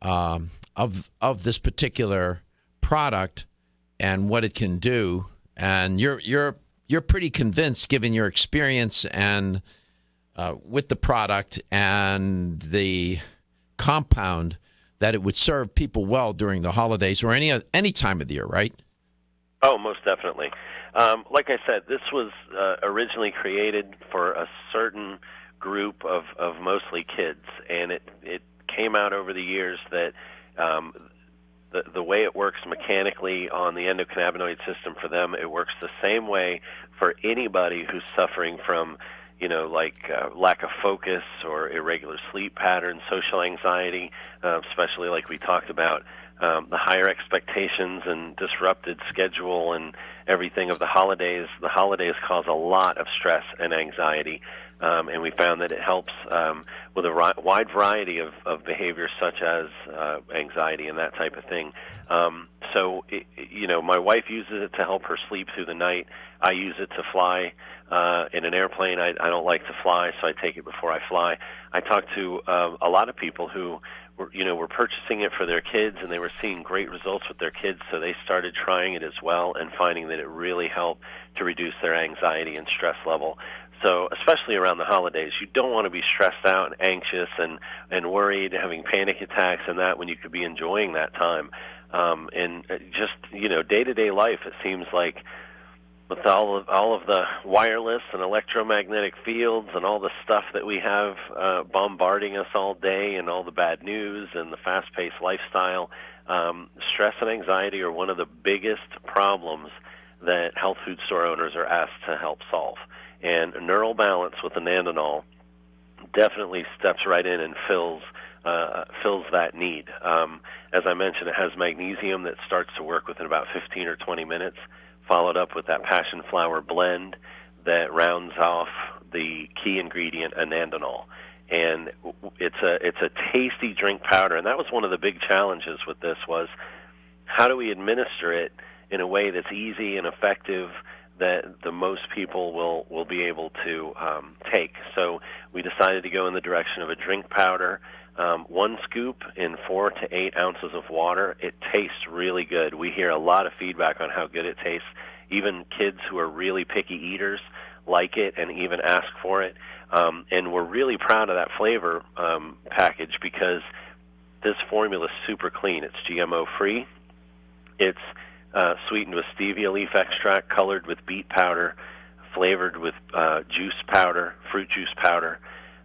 of this particular product and what it can do. And you're pretty convinced, given your experience and with the product and the compound, that it would serve people well during the holidays or any time of the year, right? Oh, most definitely. Like I said, this was originally created for a certain group of mostly kids, and it came out over the years that the way it works mechanically on the endocannabinoid system for them, it works the same way for anybody who's suffering from, lack of focus or irregular sleep patterns, social anxiety, especially like we talked about, the higher expectations and disrupted schedule and everything of the holidays. The holidays cause a lot of stress and anxiety, and we found that it helps with a wide variety of behaviors such as anxiety and that type of thing. My wife uses it to help her sleep through the night. I use it to fly in an airplane. I don't like to fly, so I take it before I fly. I talked to a lot of people who were purchasing it for their kids, and they were seeing great results with their kids, so they started trying it as well and finding that it really helped to reduce their anxiety and stress level. So especially around the holidays, you don't want to be stressed out and anxious and worried, having panic attacks and that, when you could be enjoying that time. And just, day-to-day life, it seems like with all of the wireless and electromagnetic fields and all the stuff that we have bombarding us all day, and all the bad news and the fast-paced lifestyle, stress and anxiety are one of the biggest problems that health food store owners are asked to help solve. And Neural Balance with anandinol definitely steps right in and fills that need. As I mentioned, it has magnesium that starts to work within about 15 or 20 minutes, followed up with that passion flower blend that rounds off the key ingredient, anandinol. And it's a tasty drink powder, and that was one of the big challenges with this, was how do we administer it in a way that's easy and effective, that the most people will be able to take. So we decided to go in the direction of a drink powder, 1 scoop in 4 to 8 ounces of water. It tastes really good. We hear a lot of feedback on how good it tastes. Even kids who are really picky eaters like it and even ask for it. And we're really proud of that flavor package, because this formula is super clean. It's GMO-free. It's sweetened with stevia leaf extract, colored with beet powder, flavored with juice powder, fruit juice powder.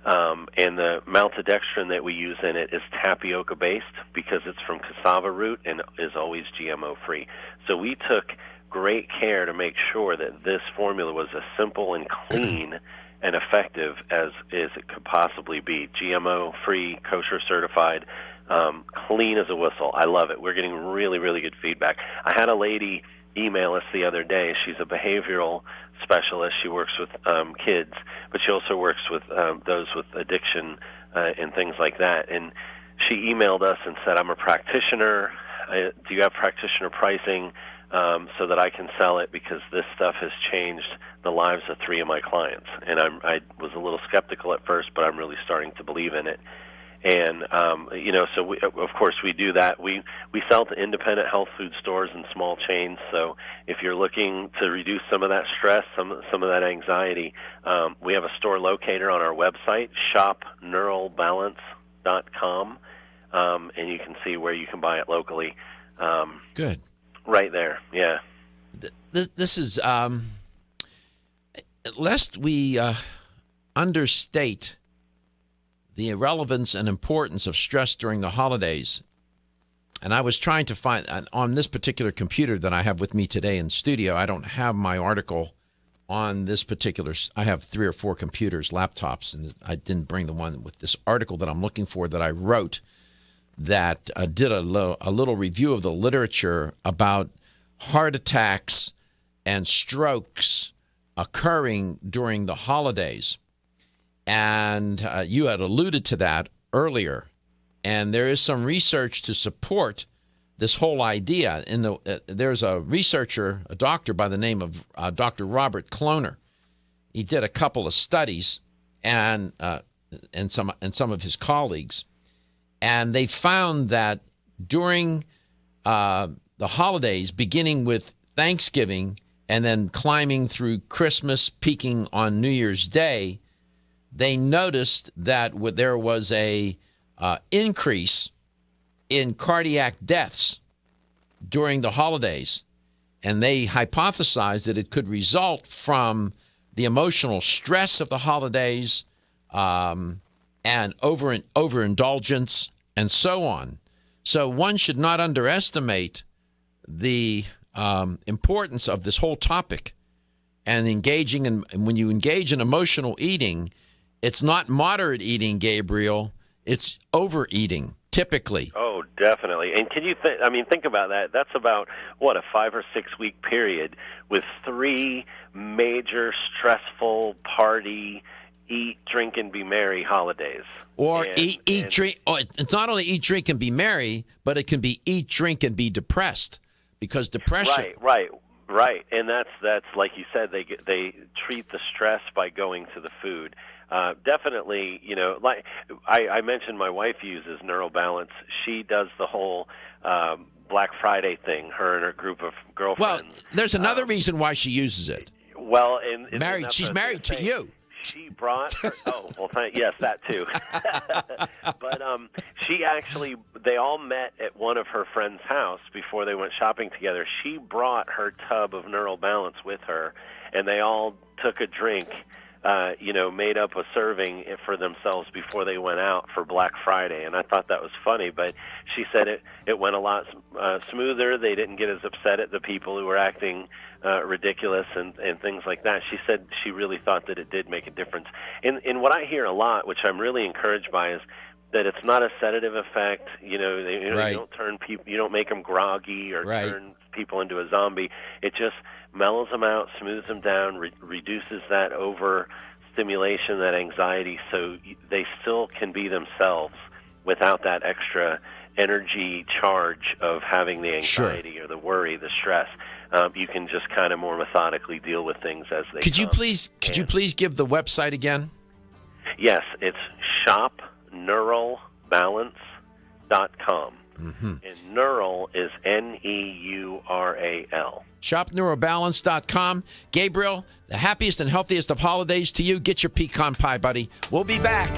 And the maltodextrin that we use in it is tapioca-based, because it's from cassava root and is always GMO-free. So we took great care to make sure that this formula was as simple and clean and effective as it could possibly be. GMO-free, kosher certified, clean as a whistle. I love it. We're getting really, really good feedback. I had a lady email us the other day. She's a behavioral specialist. She works with kids, but she also works with those with addiction and things like that. And she emailed us and said, I'm a practitioner. Do you have practitioner pricing so that I can sell it, because this stuff has changed the lives of 3 of my clients? And I was a little skeptical at first, but I'm really starting to believe in it. And, so we, of course we do that. We sell to independent health food stores and small chains. So if you're looking to reduce some of that stress, some of that anxiety, we have a store locator on our website, shopneuralbalance.com, and you can see where you can buy it locally. Good. Right there, yeah. This is, lest we understate the relevance and importance of stress during the holidays. And I was trying to find, on this particular computer that I have with me today in studio, I don't have my article on this particular, I have 3 or 4 computers, laptops, and I didn't bring the one with this article that I'm looking for that I wrote, that did a little review of the literature about heart attacks and strokes occurring during the holidays. And you had alluded to that earlier. And there is some research to support this whole idea. There's a researcher, a doctor by the name of Dr. Robert Kloner. He did a couple of studies and some of his colleagues. And they found that during the holidays, beginning with Thanksgiving and then climbing through Christmas, peaking on New Year's Day, they noticed that there was a increase in cardiac deaths during the holidays. And they hypothesized that it could result from the emotional stress of the holidays and overindulgence and so on. So one should not underestimate the importance of this whole topic and engaging in. When you engage in emotional eating, it's not moderate eating, Gabriel. It's overeating, typically. Oh, definitely. And can you think about that? That's about, a 5 or 6 week period with 3 major stressful party, eat, drink, and be merry holidays. Or eat, drink. Or it's not only eat, drink, and be merry, but it can be eat, drink, and be depressed, because depression. Right. And that's like you said. They treat the stress by going to the food. Definitely, like I mentioned, my wife uses Neural Balance. She does the whole Black Friday thing. Her and her group of girlfriends. Well, there's another reason why she uses it. Well, she's married to you. She brought her, yes, that too. But they all met at one of her friend's house before they went shopping together. She brought her tub of Neural Balance with her, and they all took a drink, made up a serving for themselves before they went out for Black Friday. And I thought that was funny, but she said it went a lot smoother. They didn't get as upset at the people who were acting ridiculous and things like that. She said she really thought that it did make a difference. And what I hear a lot, which I'm really encouraged by, is that it's not a sedative effect. You don't turn people, you don't make them groggy or turn people into a zombie. It just mellows them out, smooths them down, reduces that overstimulation, that anxiety, so they still can be themselves without that extra energy charge of having the anxiety or the worry, the stress. You can just kind of more methodically deal with things as they come. Could you please give the website again? Yes, it's shopneuralbalance.com. Mm-hmm. And Neural is Neural. Shopneuralbalance.com. Gabriel, the happiest and healthiest of holidays to you. Get your pecan pie, buddy. We'll be back.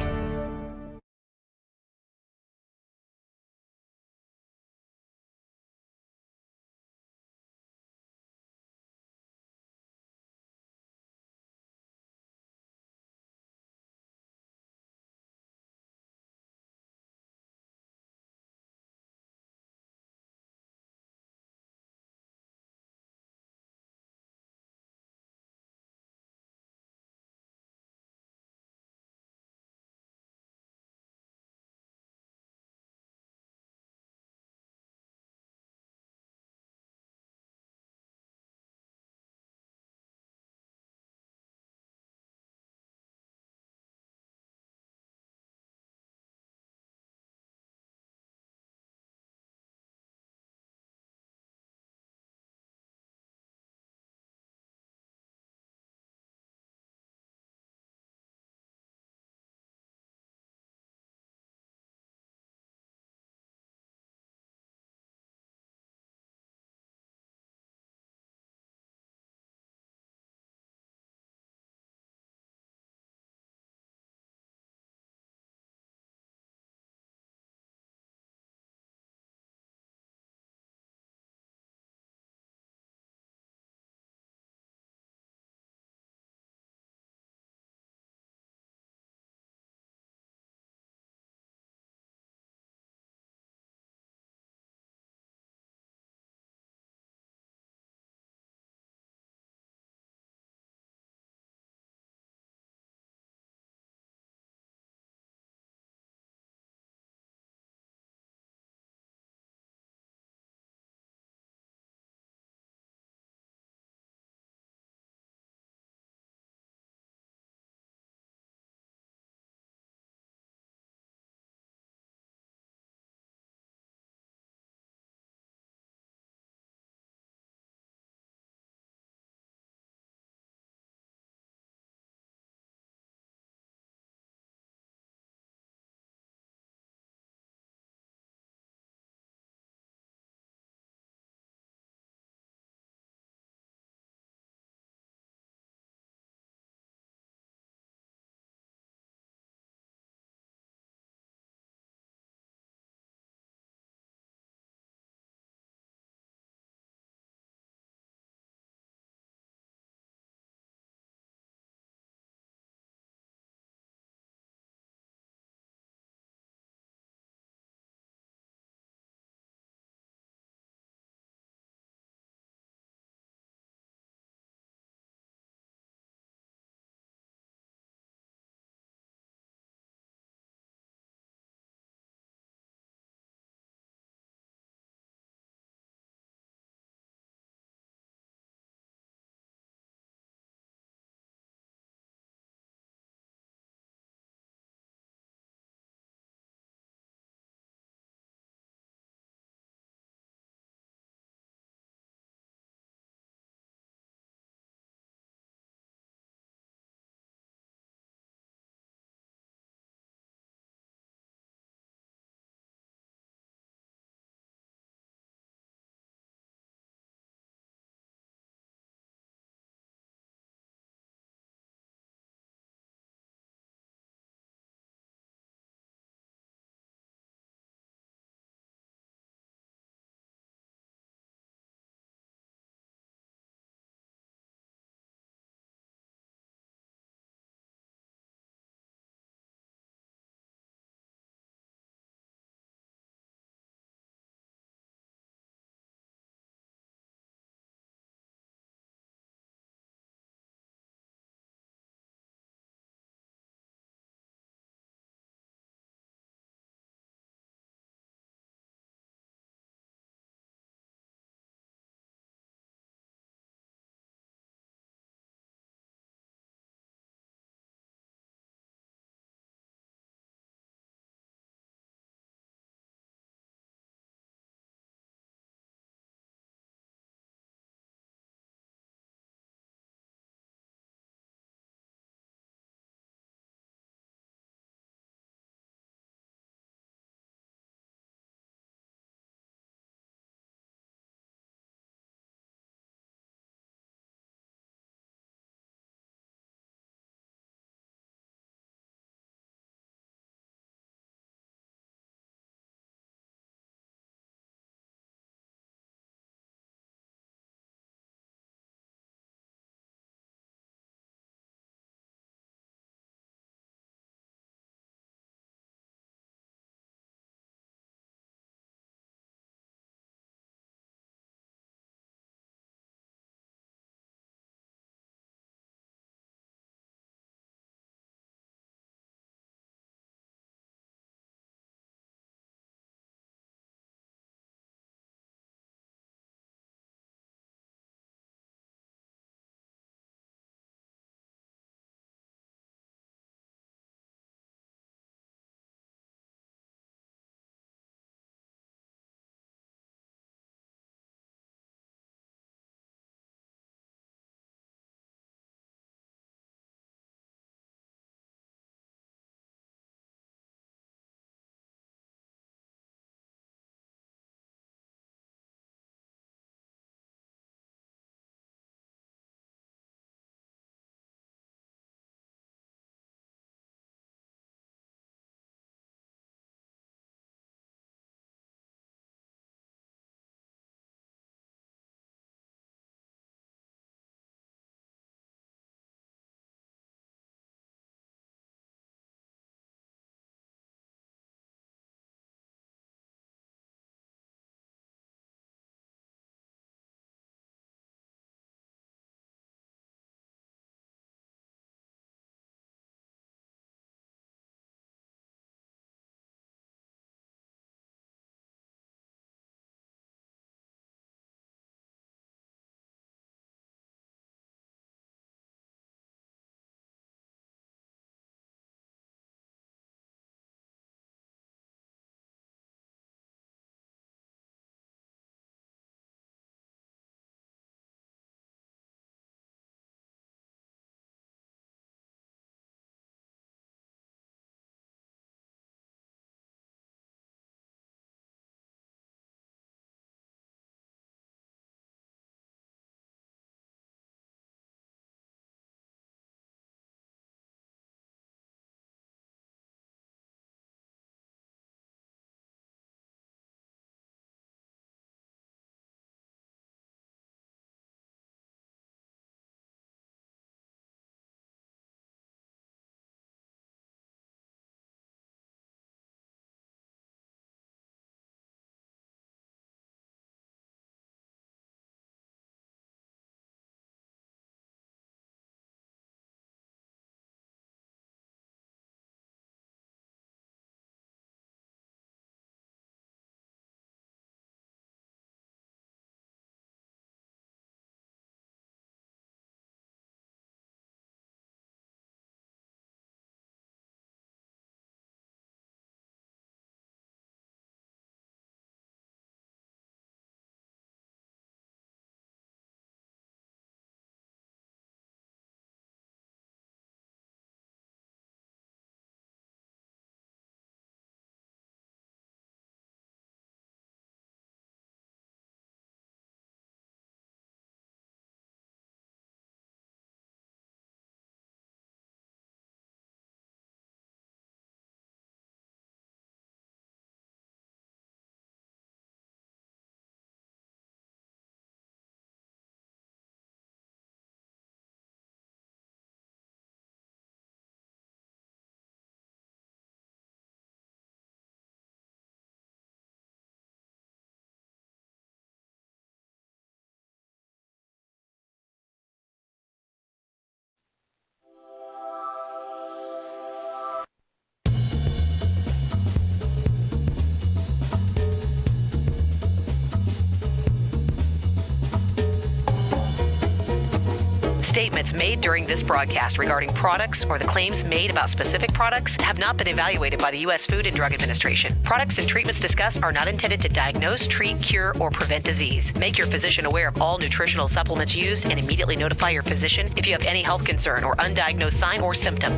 statements made during this broadcast regarding products or the claims made about specific products have not been evaluated by the U.S. Food and Drug Administration. Products and treatments discussed are not intended to diagnose, treat, cure, or prevent disease. Make your physician aware of all nutritional supplements used and immediately notify your physician if you have any health concern or undiagnosed sign or symptom.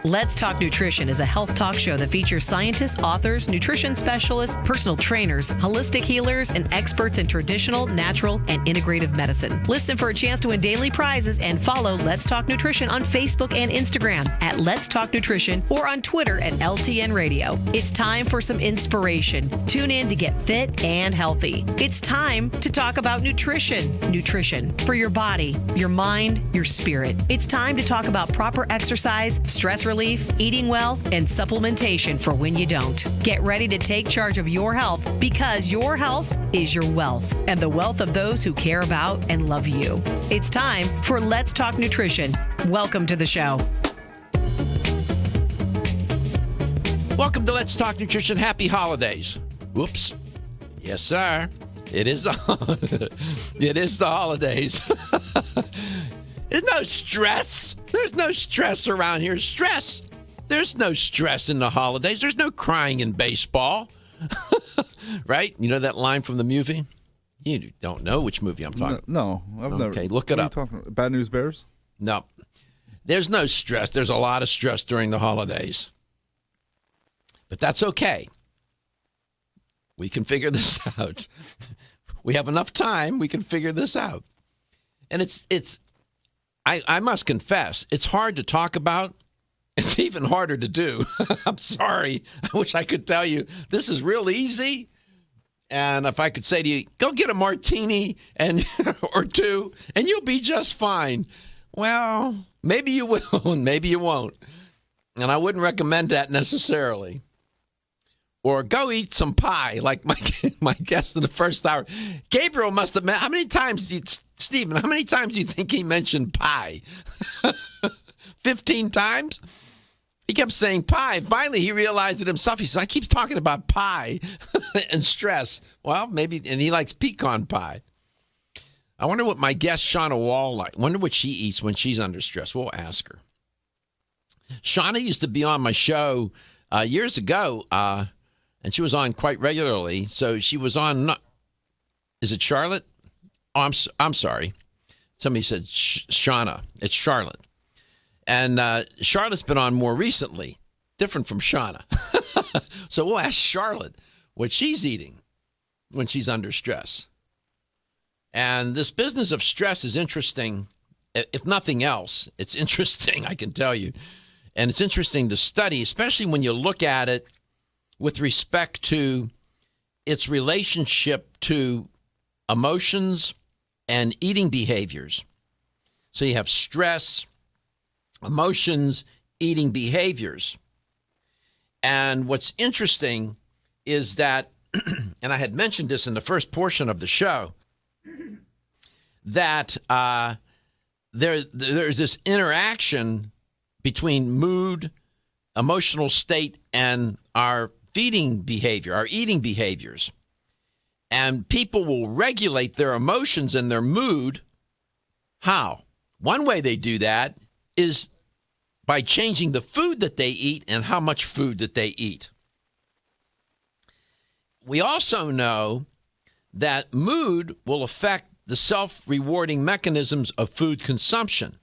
Let's Talk Nutrition is a health talk show that features scientists, authors, nutrition specialists, personal trainers, holistic healers, and experts in traditional, natural, and integrative medicine. Listen for a chance to win daily prizes and follow Let's Talk Nutrition on Facebook and Instagram at Let's Talk Nutrition or on Twitter at LTN Radio. It's time for some inspiration. Tune in to get fit and healthy. It's time to talk about nutrition. Nutrition for your body, your mind, your spirit. It's time to talk about proper exercise, stress relief, eating well, and supplementation for when you don't. Get ready to take charge of your health because your health is your wealth and the wealth of those who care about and love you. It's time for Let's Talk Nutrition. Welcome to the show. Welcome to Let's Talk Nutrition. Happy holidays. Whoops. Yes, sir. It is the holidays. There's no stress. There's no stress around here. Stress. There's no stress in the holidays. There's no crying in baseball. Right? You know that line from the movie? You don't know which movie I'm talking about. No, I've never. Okay, look it up. Bad News Bears? No. There's no stress. There's a lot of stress during the holidays. But that's okay. We can figure this out. We have enough time. We can figure this out. And I must confess, it's hard to talk about. It's even harder to do. I'm sorry. I wish I could tell you this is real easy. And if I could say to you, go get a martini or two, and you'll be just fine. Well, maybe you will, and maybe you won't. And I wouldn't recommend that necessarily. Or go eat some pie, like my guest in the first hour. Gabriel must have met. Stephen, how many times do you think he mentioned pie? 15 times? He kept saying pie. Finally, he realized it himself. He said, I keep talking about pie and stress. Well, maybe, and he likes pecan pie. I wonder what my guest, Shauna Wall, like. Wonder what she eats when she's under stress. We'll ask her. Shauna used to be on my show years ago, and she was on quite regularly. So she was on, is it Charlotte? Oh, I'm sorry. Somebody said Shauna. It's Charlotte. And Charlotte's been on more recently, different from Shauna. So we'll ask Charlotte what she's eating when she's under stress. And this business of stress is interesting. If nothing else, it's interesting, I can tell you. And it's interesting to study, especially when you look at it with respect to its relationship to emotions and eating behaviors. So you have stress, emotions, eating behaviors. And what's interesting is that, and I had mentioned this in the first portion of the show, that there's this interaction between mood, emotional state, and our feeding behavior, our eating behaviors. And people will regulate their emotions and their mood. How? One way they do that is by changing the food that they eat and how much food that they eat. We also know that mood will affect the self-rewarding mechanisms of food consumption.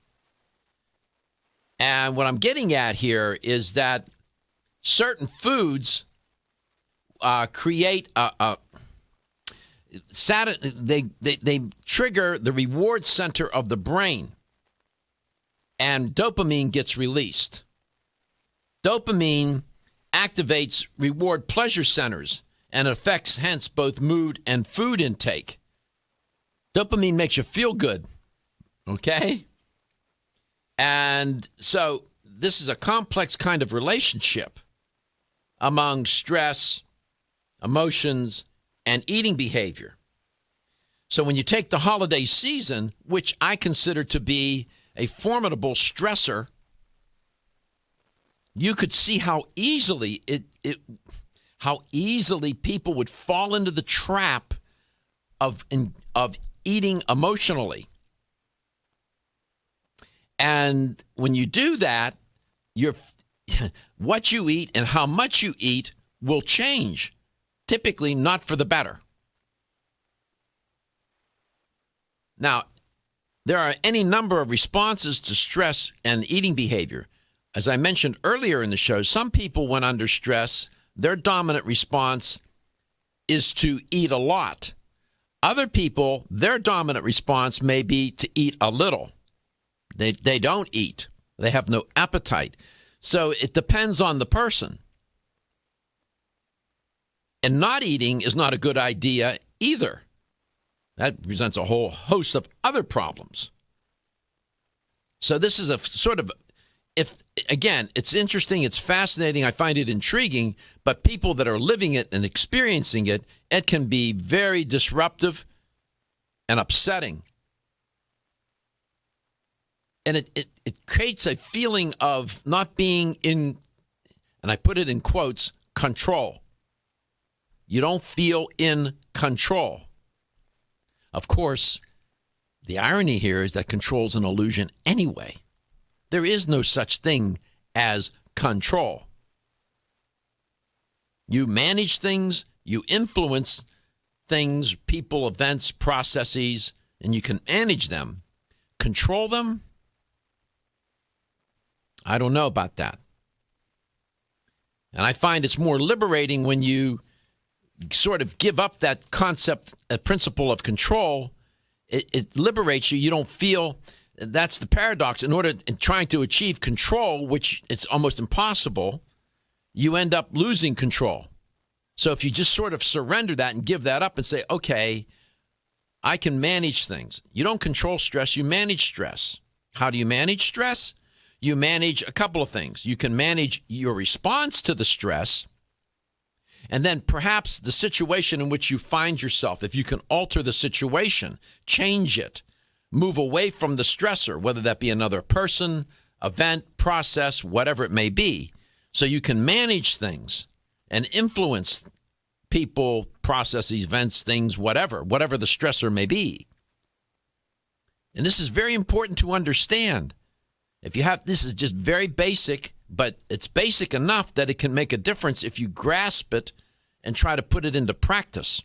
And what I'm getting at here is that certain foods create they trigger the reward center of the brain, and dopamine gets released. Dopamine activates reward pleasure centers and affects hence both mood and food intake. Dopamine makes you feel good, okay? And so this is a complex kind of relationship among stress, emotions, and eating behavior. So when you take the holiday season, which I consider to be a formidable stressor, you could see how easily people would fall into the trap of eating emotionally. And when you do that, what you eat and how much you eat will change, typically not for the better. Now, there are any number of responses to stress and eating behavior. As I mentioned earlier in the show, some people, when under stress, their dominant response is to eat a lot. Other people, their dominant response may be to eat a little. They don't eat. They have no appetite. So it depends on the person. And not eating is not a good idea either. That presents a whole host of other problems. So this is a sort of, again, it's interesting, it's fascinating, I find it intriguing, but people that are living it and experiencing it, it can be very disruptive and upsetting. And it creates a feeling of not being in, and I put it in quotes, control. You don't feel in control. Of course, the irony here is that control is an illusion anyway. There is no such thing as control. You manage things, you influence things, people, events, processes, and you can manage them. Control them? I don't know about that. And I find it's more liberating when you sort of give up that concept, a principle of control. It liberates you. You don't feel, that's the paradox. In trying to achieve control, which it's almost impossible, you end up losing control. So if you just sort of surrender that and give that up and say, okay, I can manage things. You don't control stress, you manage stress. How do you manage stress? You manage a couple of things. You can manage your response to the stress, and then perhaps the situation in which you find yourself. If you can alter the situation, change it, move away from the stressor, whether that be another person, event, process, whatever it may be, so you can manage things and influence people, processes, events, things, whatever the stressor may be. And this is very important to understand. This is just very basic, but it's basic enough that it can make a difference if you grasp it and try to put it into practice.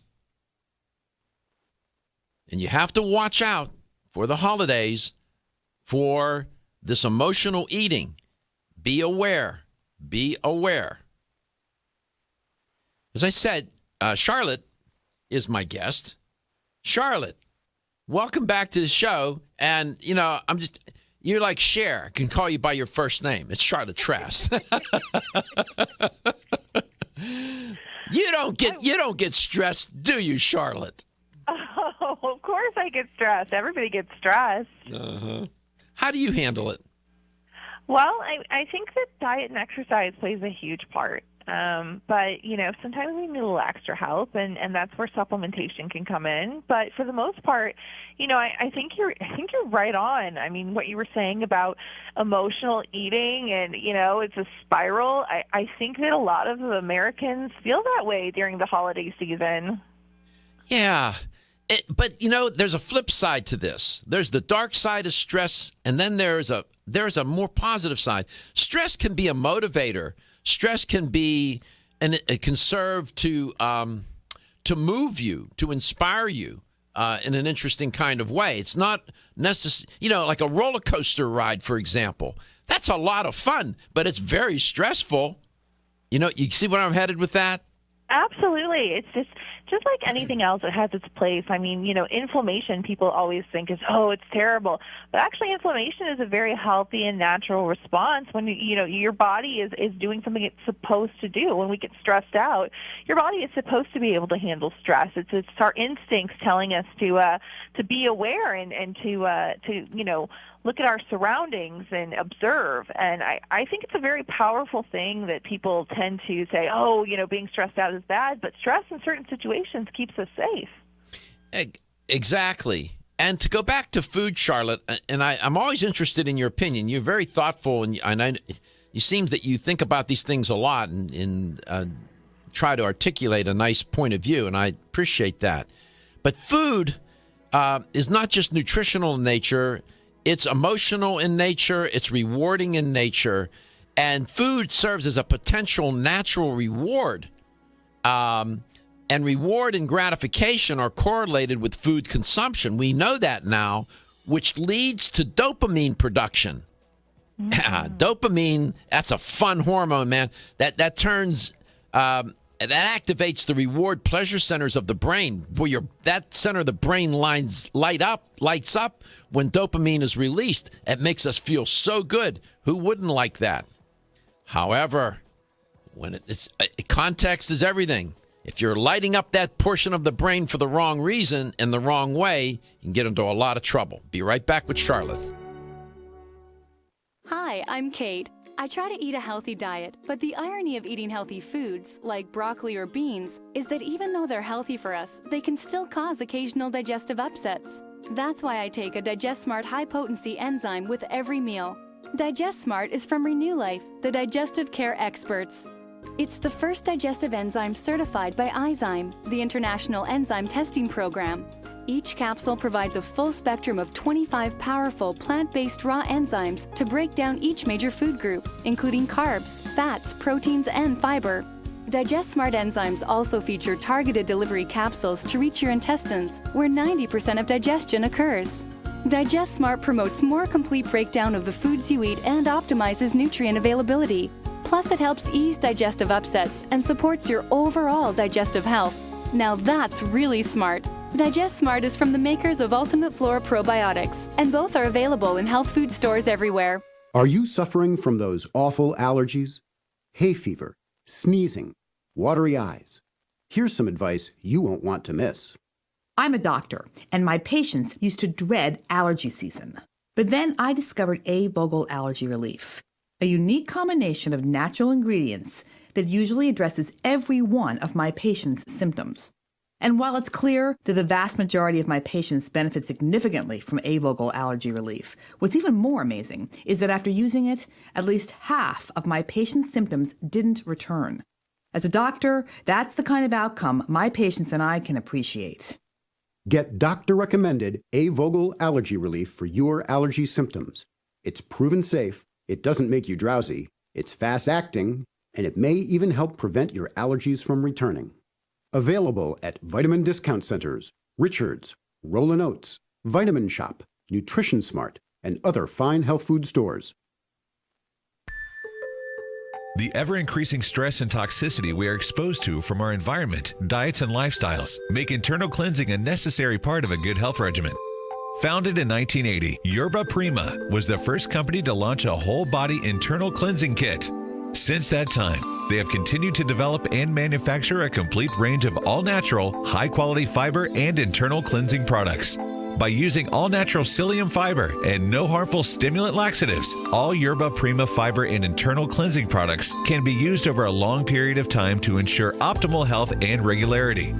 And you have to watch out for the holidays for this emotional eating. Be aware. Be aware. As I said, Charlotte is my guest. Charlotte, welcome back to the show. And, you're like Cher. I can call you by your first name. It's Charlotte Trask. You don't get stressed, do you, Charlotte? Oh, of course I get stressed. Everybody gets stressed. Uh-huh. How do you handle it? Well, I think that diet and exercise plays a huge part. But, sometimes we need a little extra help, and that's where supplementation can come in. But for the most part, I think you're right on. I mean, what you were saying about emotional eating and, it's a spiral. I think that a lot of Americans feel that way during the holiday season. Yeah. But there's a flip side to this. There's the dark side of stress, and then there's a more positive side. Stress can be a motivator. Stress can be, and it can serve to move you, to inspire you in an interesting kind of way. It's not necessarily, like a roller coaster ride, for example. That's a lot of fun, but it's very stressful. You see where I'm headed with that? Absolutely. It's just like anything else, it has its place. I mean, inflammation, people always think is, it's terrible. But actually, inflammation is a very healthy and natural response when, your body is doing something it's supposed to do. When we get stressed out, your body is supposed to be able to handle stress. It's our instincts telling us to be aware and to look at our surroundings and observe. And I think it's a very powerful thing that people tend to say, being stressed out is bad, but stress in certain situations keeps us safe. Exactly. And to go back to food, Charlotte, and I'm always interested in your opinion. You're very thoughtful, and it seems that you think about these things a lot and try to articulate a nice point of view, and I appreciate that. But food is not just nutritional in nature. It's emotional in nature. It's rewarding in nature. And food serves as a potential natural reward. And reward and gratification are correlated with food consumption. We know that now, which leads to dopamine production. Dopamine, that's a fun hormone, man. That turns... that activates the reward pleasure centers of the brain. Where that center of the brain lights up when dopamine is released. It makes us feel so good. Who wouldn't like that? However, when context is everything. If you're lighting up that portion of the brain for the wrong reason and the wrong way, you can get into a lot of trouble. Be right back with Charlotte. Hi, I'm Kate. I try to eat a healthy diet, but the irony of eating healthy foods, like broccoli or beans, is that even though they're healthy for us, they can still cause occasional digestive upsets. That's why I take a Digest Smart high-potency enzyme with every meal. Digest Smart is from Renew Life, the digestive care experts. It's the first digestive enzyme certified by Izyme, the International Enzyme Testing Program. Each capsule provides a full spectrum of 25 powerful plant-based raw enzymes to break down each major food group, including carbs, fats, proteins, and fiber. Digest Smart enzymes also feature targeted delivery capsules to reach your intestines, where 90% of digestion occurs. Digest Smart promotes more complete breakdown of the foods you eat and optimizes nutrient availability. Plus, it helps ease digestive upsets and supports your overall digestive health. Now that's really smart. Digest Smart is from the makers of Ultimate Flora Probiotics, and both are available in health food stores everywhere. Are you suffering from those awful allergies? Hay fever, sneezing, watery eyes? Here's some advice you won't want to miss. I'm a doctor, and my patients used to dread allergy season. But then I discovered A. Vogel Allergy Relief, a unique combination of natural ingredients that usually addresses every one of my patients' symptoms. And while it's clear that the vast majority of my patients benefit significantly from A. Vogel Allergy Relief, what's even more amazing is that after using it, at least half of my patients' symptoms didn't return. As a doctor, that's the kind of outcome my patients and I can appreciate. Get doctor-recommended A. Vogel Allergy Relief for your allergy symptoms. It's proven safe, it doesn't make you drowsy, it's fast-acting, and it may even help prevent your allergies from returning. Available at vitamin discount centers, Richards, Rollin' Oats, Vitamin Shop, Nutrition Smart, and other fine health food stores. The ever-increasing stress and toxicity we are exposed to from our environment, diets, and lifestyles make internal cleansing a necessary part of a good health regimen. Founded in 1980, Yerba Prima was the first company to launch a whole-body internal cleansing kit. Since that time, they have continued to develop and manufacture a complete range of all-natural, high-quality fiber and internal cleansing products. By using all-natural psyllium fiber and no harmful stimulant laxatives, all Yerba Prima fiber and internal cleansing products can be used over a long period of time to ensure optimal health and regularity.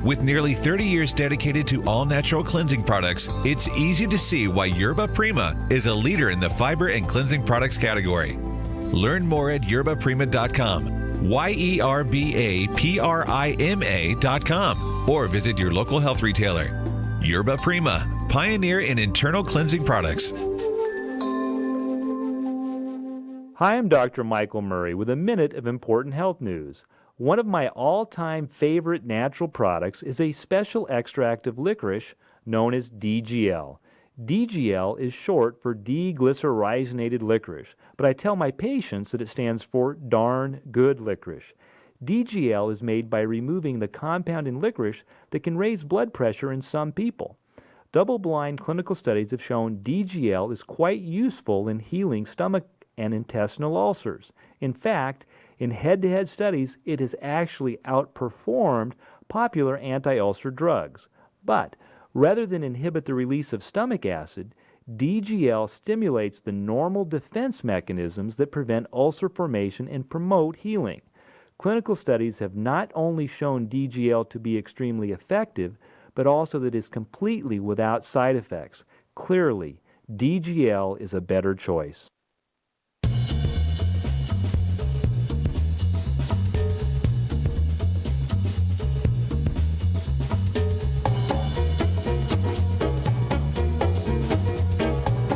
With nearly 30 years dedicated to all-natural cleansing products, it's easy to see why Yerba Prima is a leader in the fiber and cleansing products category. Learn more at yerbaprima.com, YERBAPRIMA.com, or visit your local health retailer. Yerba Prima, pioneer in internal cleansing products. Hi, I'm Dr. Michael Murray with a minute of important health news. One of my all-time favorite natural products is a special extract of licorice known as DGL. DGL is short for deglycyrrhizated licorice, but I tell my patients that it stands for darn good licorice. DGL is made by removing the compound in licorice that can raise blood pressure in some people. Double-blind clinical studies have shown DGL is quite useful in healing stomach and intestinal ulcers. In fact, in head-to-head studies, it has actually outperformed popular anti-ulcer drugs. But rather than inhibit the release of stomach acid, DGL stimulates the normal defense mechanisms that prevent ulcer formation and promote healing. Clinical studies have not only shown DGL to be extremely effective, but also that it is completely without side effects. Clearly, DGL is a better choice.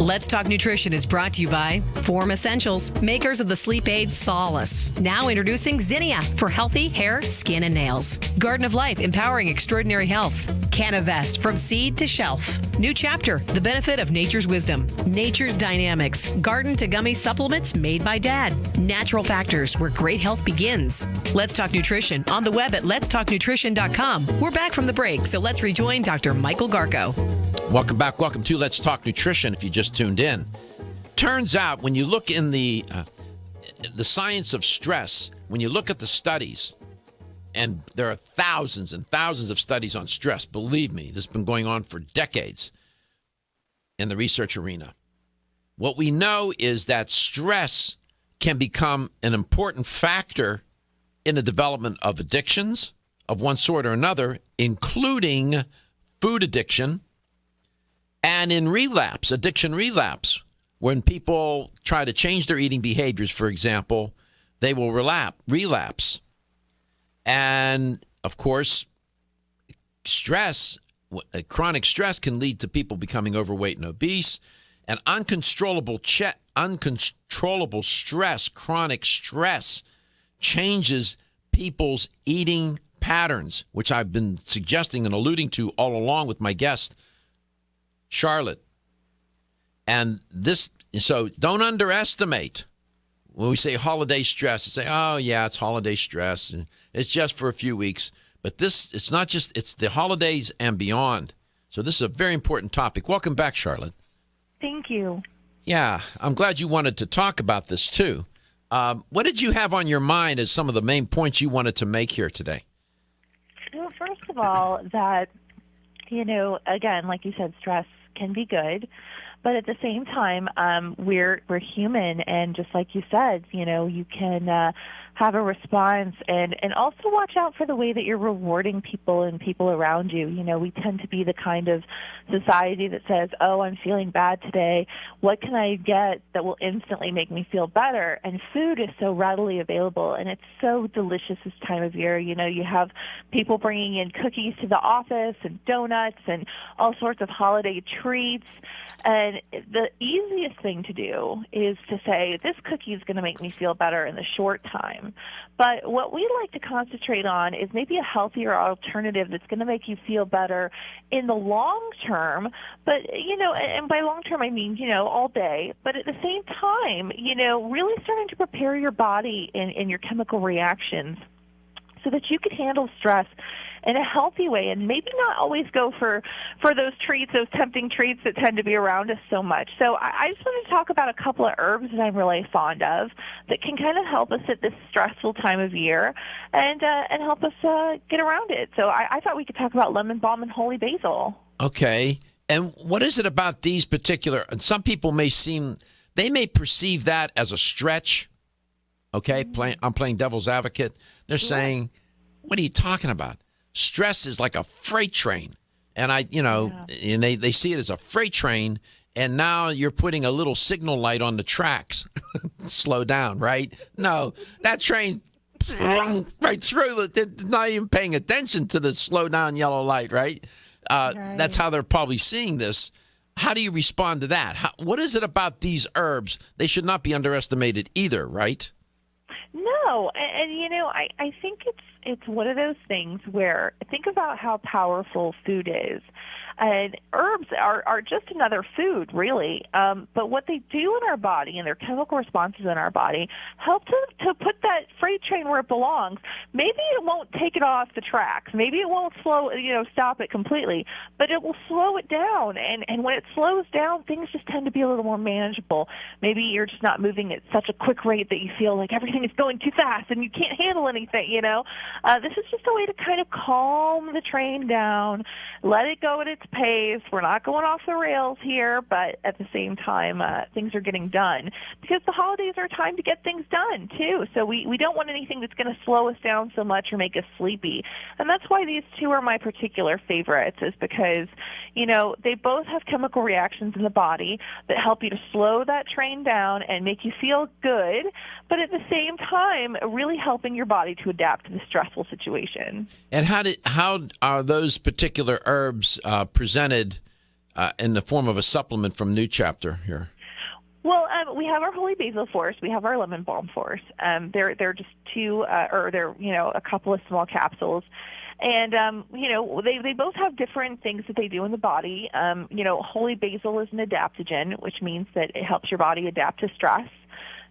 Let's Talk Nutrition is brought to you by Form Essentials, makers of the sleep aid Solace. Now introducing Zinnia for healthy hair, skin, and nails. Garden of Life, empowering extraordinary health. Canavest, from seed to shelf. New Chapter, the benefit of nature's wisdom. Nature's Dynamics, garden to gummy supplements made by Dad. Natural Factors, where great health begins. Let's Talk Nutrition on the web at letstalknutrition.com. We're back from the break, so let's rejoin Dr. Michael Garko. Welcome back. Welcome to Let's Talk Nutrition, if you just tuned in. Turns out, when you look in the science of stress, when you look at the studies, and there are thousands and thousands of studies on stress, believe me, this has been going on for decades in the research arena. What we know is that stress can become an important factor in the development of addictions of one sort or another, including food addiction, and in relapse, addiction relapse. When people try to change their eating behaviors, for example, they will relapse. And, of course, stress, chronic stress can lead to people becoming overweight and obese. And uncontrollable stress, chronic stress, changes people's eating patterns, which I've been suggesting and alluding to all along with my guest, Charlotte. And so don't underestimate when we say holiday stress, say, oh yeah, it's holiday stress and it's just for a few weeks. But it's not just, it's the holidays and beyond. So this is a very important topic. Welcome back, Charlotte. Thank you. Yeah, I'm glad you wanted to talk about this too. What did you have on your mind as some of the main points you wanted to make here today? Well, first of all, that, again, like you said, stress can be good, but at the same time, we're human, and just like you said, you can have a response, and also watch out for the way that you're rewarding people and people around you. We tend to be the kind of society that says, oh, I'm feeling bad today. What can I get that will instantly make me feel better? And food is so readily available, and it's so delicious this time of year. You have people bringing in cookies to the office and donuts and all sorts of holiday treats. And the easiest thing to do is to say, this cookie is going to make me feel better in the short time. But what we like to concentrate on is maybe a healthier alternative that's going to make you feel better in the long term. But, and by long term, I mean, all day. But at the same time, really starting to prepare your body in your chemical reactions so that you can handle stress in a healthy way, and maybe not always go for those treats, those tempting treats that tend to be around us so much. So I just wanted to talk about a couple of herbs that I'm really fond of that can kind of help us at this stressful time of year and help us get around it. So I thought we could talk about lemon balm and holy basil. Okay. And what is it about these particular, and some people may perceive that as a stretch. Okay, I'm playing devil's advocate. They're saying, what are you talking about? Stress is like a freight train. And and they see it as a freight train, and now you're putting a little signal light on the tracks. Slow down, right? No, that train right through, not even paying attention to the slow down yellow light, right? That's how they're probably seeing this. How do you respond to that? What is it about these herbs? They should not be underestimated either, right? No, and I think it's one of those things where think about how powerful food is. And herbs are just another food, really. But what they do in our body and their chemical responses in our body help to put that freight train where it belongs. Maybe it won't take it off the tracks. Maybe it won't stop it completely, but it will slow it down. And when it slows down, things just tend to be a little more manageable. Maybe you're just not moving at such a quick rate that you feel like everything is going too fast and you can't handle anything, This is just a way to kind of calm the train down, let it go at its pace. We're not going off the rails here, but at the same time, things are getting done because the holidays are a time to get things done too. So we don't want anything that's going to slow us down so much or make us sleepy. And that's why these two are my particular favorites, is because, they both have chemical reactions in the body that help you to slow that train down and make you feel good, but at the same time, really helping your body to adapt to the stressful situation. And how are those particular herbs presented in the form of a supplement from New Chapter here? Well, we have our Holy Basil Force. We have our Lemon Balm Force. They're just two, or they're a couple of small capsules, and they both have different things that they do in the body. Holy Basil is an adaptogen, which means that it helps your body adapt to stress.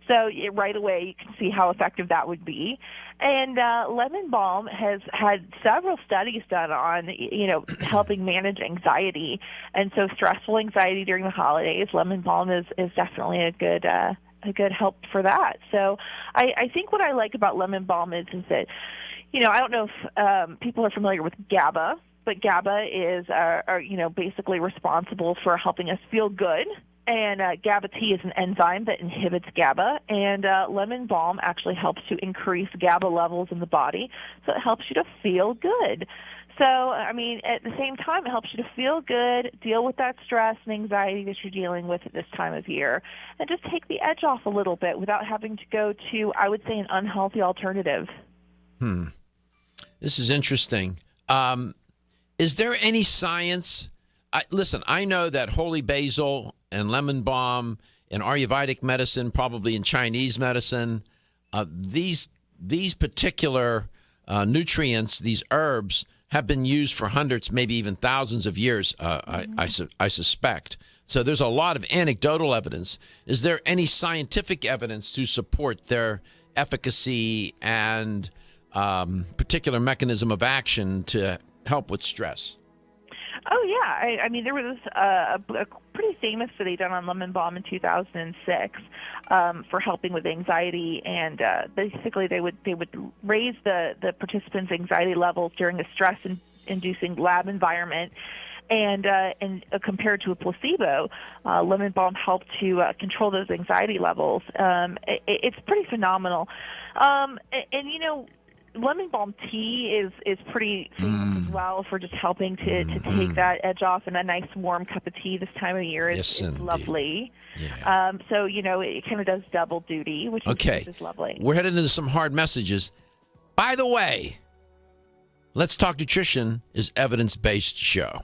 So right away you can see how effective that would be. And lemon balm has had several studies done on, helping manage anxiety. And so stressful anxiety during the holidays, lemon balm is definitely a good help for that. So I think what I like about lemon balm is that, I don't know if people are familiar with GABA, but GABA is, basically responsible for helping us feel good. And GABA-T is an enzyme that inhibits GABA, and lemon balm actually helps to increase GABA levels in the body, so it helps you to feel good. So, at the same time, it helps you to feel good, deal with that stress and anxiety that you're dealing with at this time of year, and just take the edge off a little bit without having to go to, I would say, an unhealthy alternative. This is interesting. Is there any science? Listen, I know that holy basil and lemon balm in Ayurvedic medicine, probably in Chinese medicine, these particular nutrients, these herbs, have been used for hundreds, maybe even thousands of years, I suspect. So there's a lot of anecdotal evidence. Is there any scientific evidence to support their efficacy and particular mechanism of action to help with stress? Oh, yeah. There was a pretty famous study done on lemon balm in 2006 for helping with anxiety, and basically they would raise the participants' anxiety levels during a stress-inducing lab environment, and compared to a placebo, lemon balm helped to control those anxiety levels. It's pretty phenomenal. Lemon balm tea is pretty famous as well for just helping to take that edge off, and a nice warm cup of tea this time of year is lovely. Yeah. So, it kind of does double duty, which is lovely. We're headed into some hard messages. By the way, Let's Talk Nutrition is evidence-based show.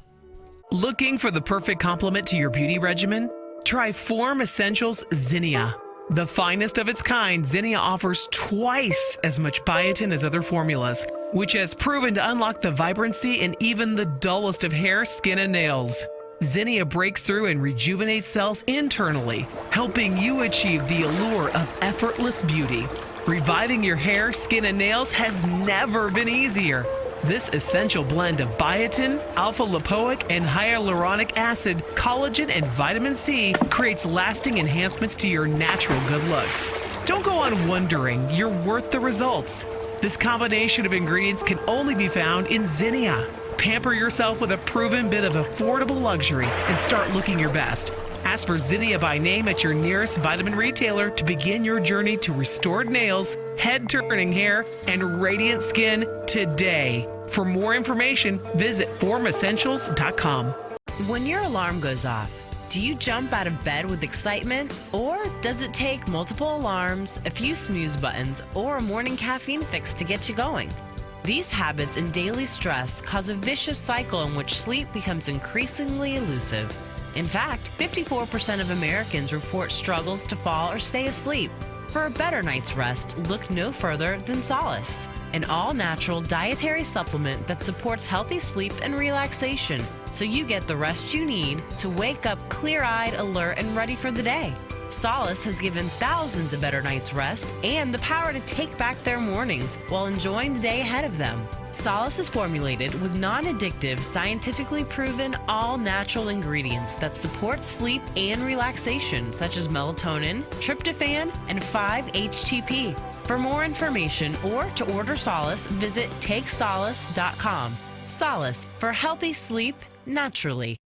Looking for the perfect complement to your beauty regimen? Try Form Essentials Zinnia. The finest of its kind, Zinnia offers twice as much biotin as other formulas, which has proven to unlock the vibrancy in even the dullest of hair, skin, and nails. Zinnia breaks through and rejuvenates cells internally, helping you achieve the allure of effortless beauty. Reviving your hair, skin, and nails has never been easier. This essential blend of biotin, alpha-lipoic, and hyaluronic acid, collagen, and vitamin C creates lasting enhancements to your natural good looks. Don't go on wondering. You're worth the results. This combination of ingredients can only be found in Zinnia. Pamper yourself with a proven bit of affordable luxury and start looking your best. Ask for Zinnia by name at your nearest vitamin retailer to begin your journey to restored nails, head-turning hair, and radiant skin today. For more information, visit formessentials.com. When your alarm goes off, do you jump out of bed with excitement? Or does it take multiple alarms, a few snooze buttons, or a morning caffeine fix to get you going? These habits and daily stress cause a vicious cycle in which sleep becomes increasingly elusive. In fact, 54% of Americans report struggles to fall or stay asleep. For a better night's rest, look no further than Solace, an all-natural dietary supplement that supports healthy sleep and relaxation, so you get the rest you need to wake up clear-eyed, alert, and ready for the day. Solace has given thousands a better night's rest and the power to take back their mornings while enjoying the day ahead of them. Solace is formulated with non-addictive, scientifically proven, all-natural ingredients that support sleep and relaxation, such as melatonin, tryptophan, and 5-HTP. For more information or to order Solace, visit takesolace.com. Solace for healthy sleep naturally.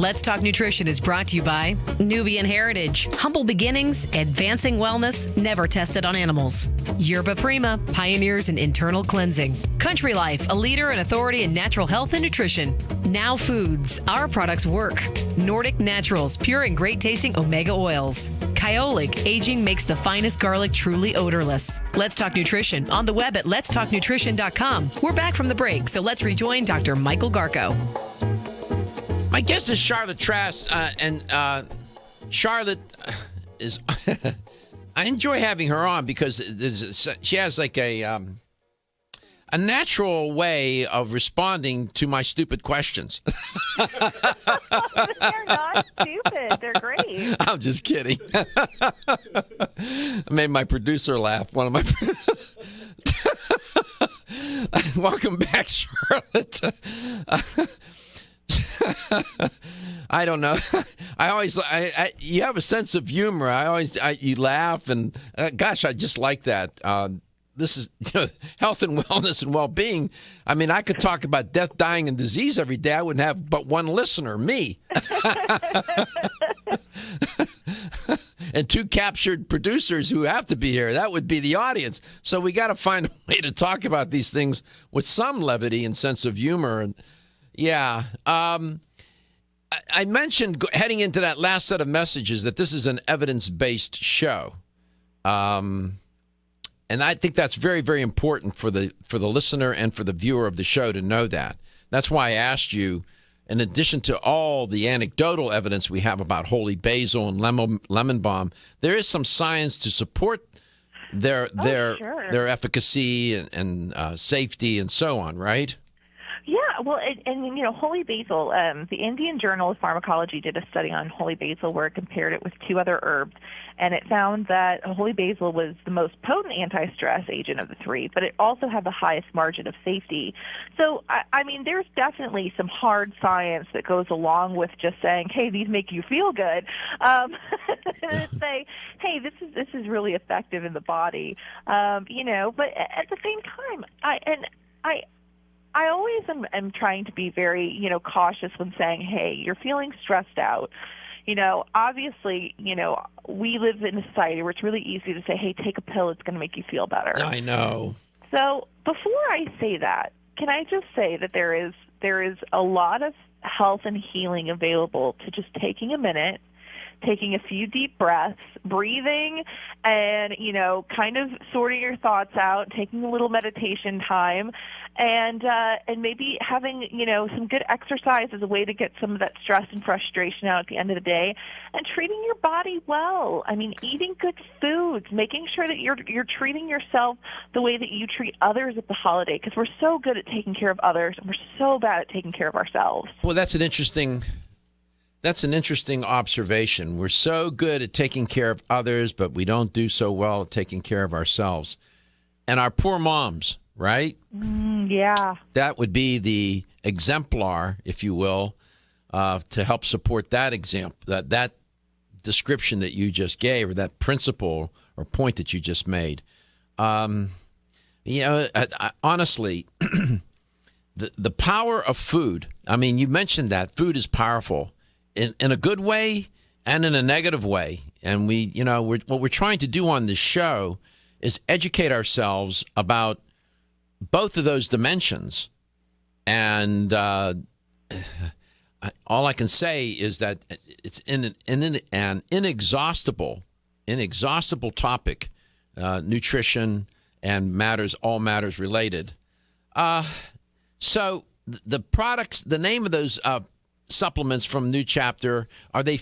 Let's Talk Nutrition is brought to you by Nubian Heritage, humble beginnings, advancing wellness, never tested on animals. Yerba Prima, pioneers in internal cleansing. Country Life, a leader and authority in natural health and nutrition. Now Foods, our products work. Nordic Naturals, pure and great tasting omega oils. Kyolic, aging makes the finest garlic truly odorless. Let's Talk Nutrition on the web at letstalknutrition.com. We're back from the break, so let's rejoin Dr. Michael Garko. My guest is Charlotte Trask, and Charlotte is. I enjoy having her on because she has like a natural way of responding to my stupid questions. They're not stupid. They're great. I'm just kidding. I made my producer laugh. One of my. Welcome back, Charlotte. I don't know. You have a sense of humor. You laugh, and gosh, I just like that. This is health and wellness and well-being. I mean, I could talk about death, dying, and disease every day. I wouldn't have but one listener, me. And two captured producers who have to be here. That would be the audience. So we got to find a way to talk about these things with some levity and sense of humor. And yeah. I mentioned heading into that last set of messages that this is an evidence-based show. And I think that's very, very important for the listener and for the viewer of the show to know that. That's why I asked you, in addition to all the anecdotal evidence we have about holy basil and lemon balm, there is some science to support their efficacy and safety and so on, right? Yeah, well, and holy basil, the Indian Journal of Pharmacology did a study on holy basil where it compared it with two other herbs, and it found that holy basil was the most potent anti-stress agent of the three, but it also had the highest margin of safety. So, I mean, there's definitely some hard science that goes along with just saying, hey, these make you feel good. Say, hey, this is really effective in the body, but at the same time, I always am trying to be very, cautious when saying, hey, you're feeling stressed out. Obviously, we live in a society where it's really easy to say, hey, take a pill, it's going to make you feel better. I know. So before I say that, can I just say that there is a lot of health and healing available to just taking a minute, taking a few deep breaths, breathing, and, kind of sorting your thoughts out, taking a little meditation time, and maybe having, some good exercise as a way to get some of that stress and frustration out at the end of the day, and treating your body well. I mean, eating good foods, making sure that you're treating yourself the way that you treat others at the holiday, because we're so good at taking care of others, and we're so bad at taking care of ourselves. Well, that's an interesting observation. We're so good at taking care of others, but we don't do so well at taking care of ourselves. And our poor moms, right? Yeah. That would be the exemplar, if you will, to help support that example, that description that you just gave, or that principle or point that you just made. Honestly, the power of food. I mean, you mentioned that food is powerful. In a good way and in a negative way. And what we're trying to do on this show is educate ourselves about both of those dimensions. And all I can say is that it's in an inexhaustible topic, nutrition and all matters related. So the products, the name of those supplements from New Chapter, are they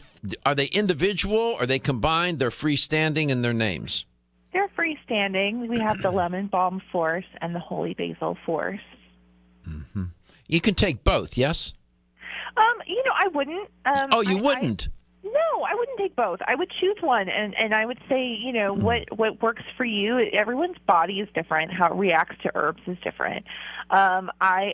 individual? Are they combined? They're freestanding in their names? They're freestanding. We have the lemon balm force and the holy basil force. Mm-hmm. You can take both, yes? I wouldn't. You wouldn't? No, No, I wouldn't take both. I would choose one, and I would say, you know, what works for you. Everyone's body is different. How it reacts to herbs is different. My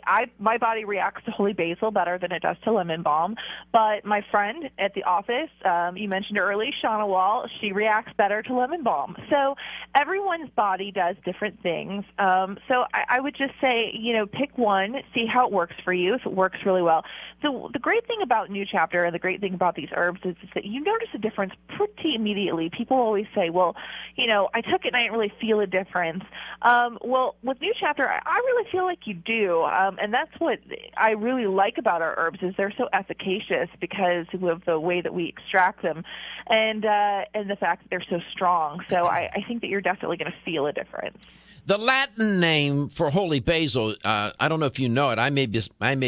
body reacts to holy basil better than it does to lemon balm. But my friend at the office, you mentioned her early, Shauna Wall, she reacts better to lemon balm. So everyone's body does different things. So I would just say, you know, pick one, see how it works for you, if it works really well. So the great thing about New Chapter and the great thing about these herbs is that you notice a difference pretty immediately. People always say, well, you know, I took it and I didn't really feel a difference. Well, with New Chapter, I really feel like you do. And that's what I really like about our herbs is they're so efficacious because of the way that we extract them and the fact that they're so strong. So I think that you're definitely going to feel a difference. The Latin name for holy basil, I don't know if you know it. I may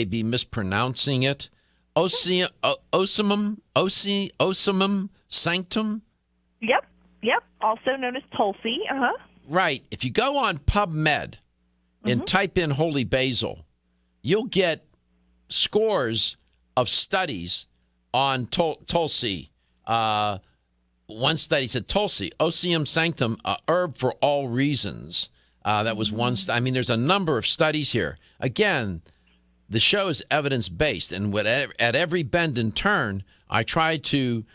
be mispronouncing it. Ocimum sanctum. Yep. Also known as Tulsi. Right. If you go on PubMed and type in holy basil, you'll get scores of studies on Tulsi. One study said Tulsi, Ocimum sanctum, a herb for all reasons. That was one. I mean, there's a number of studies here. Again, the show is evidence-based, and at every bend and turn, I try to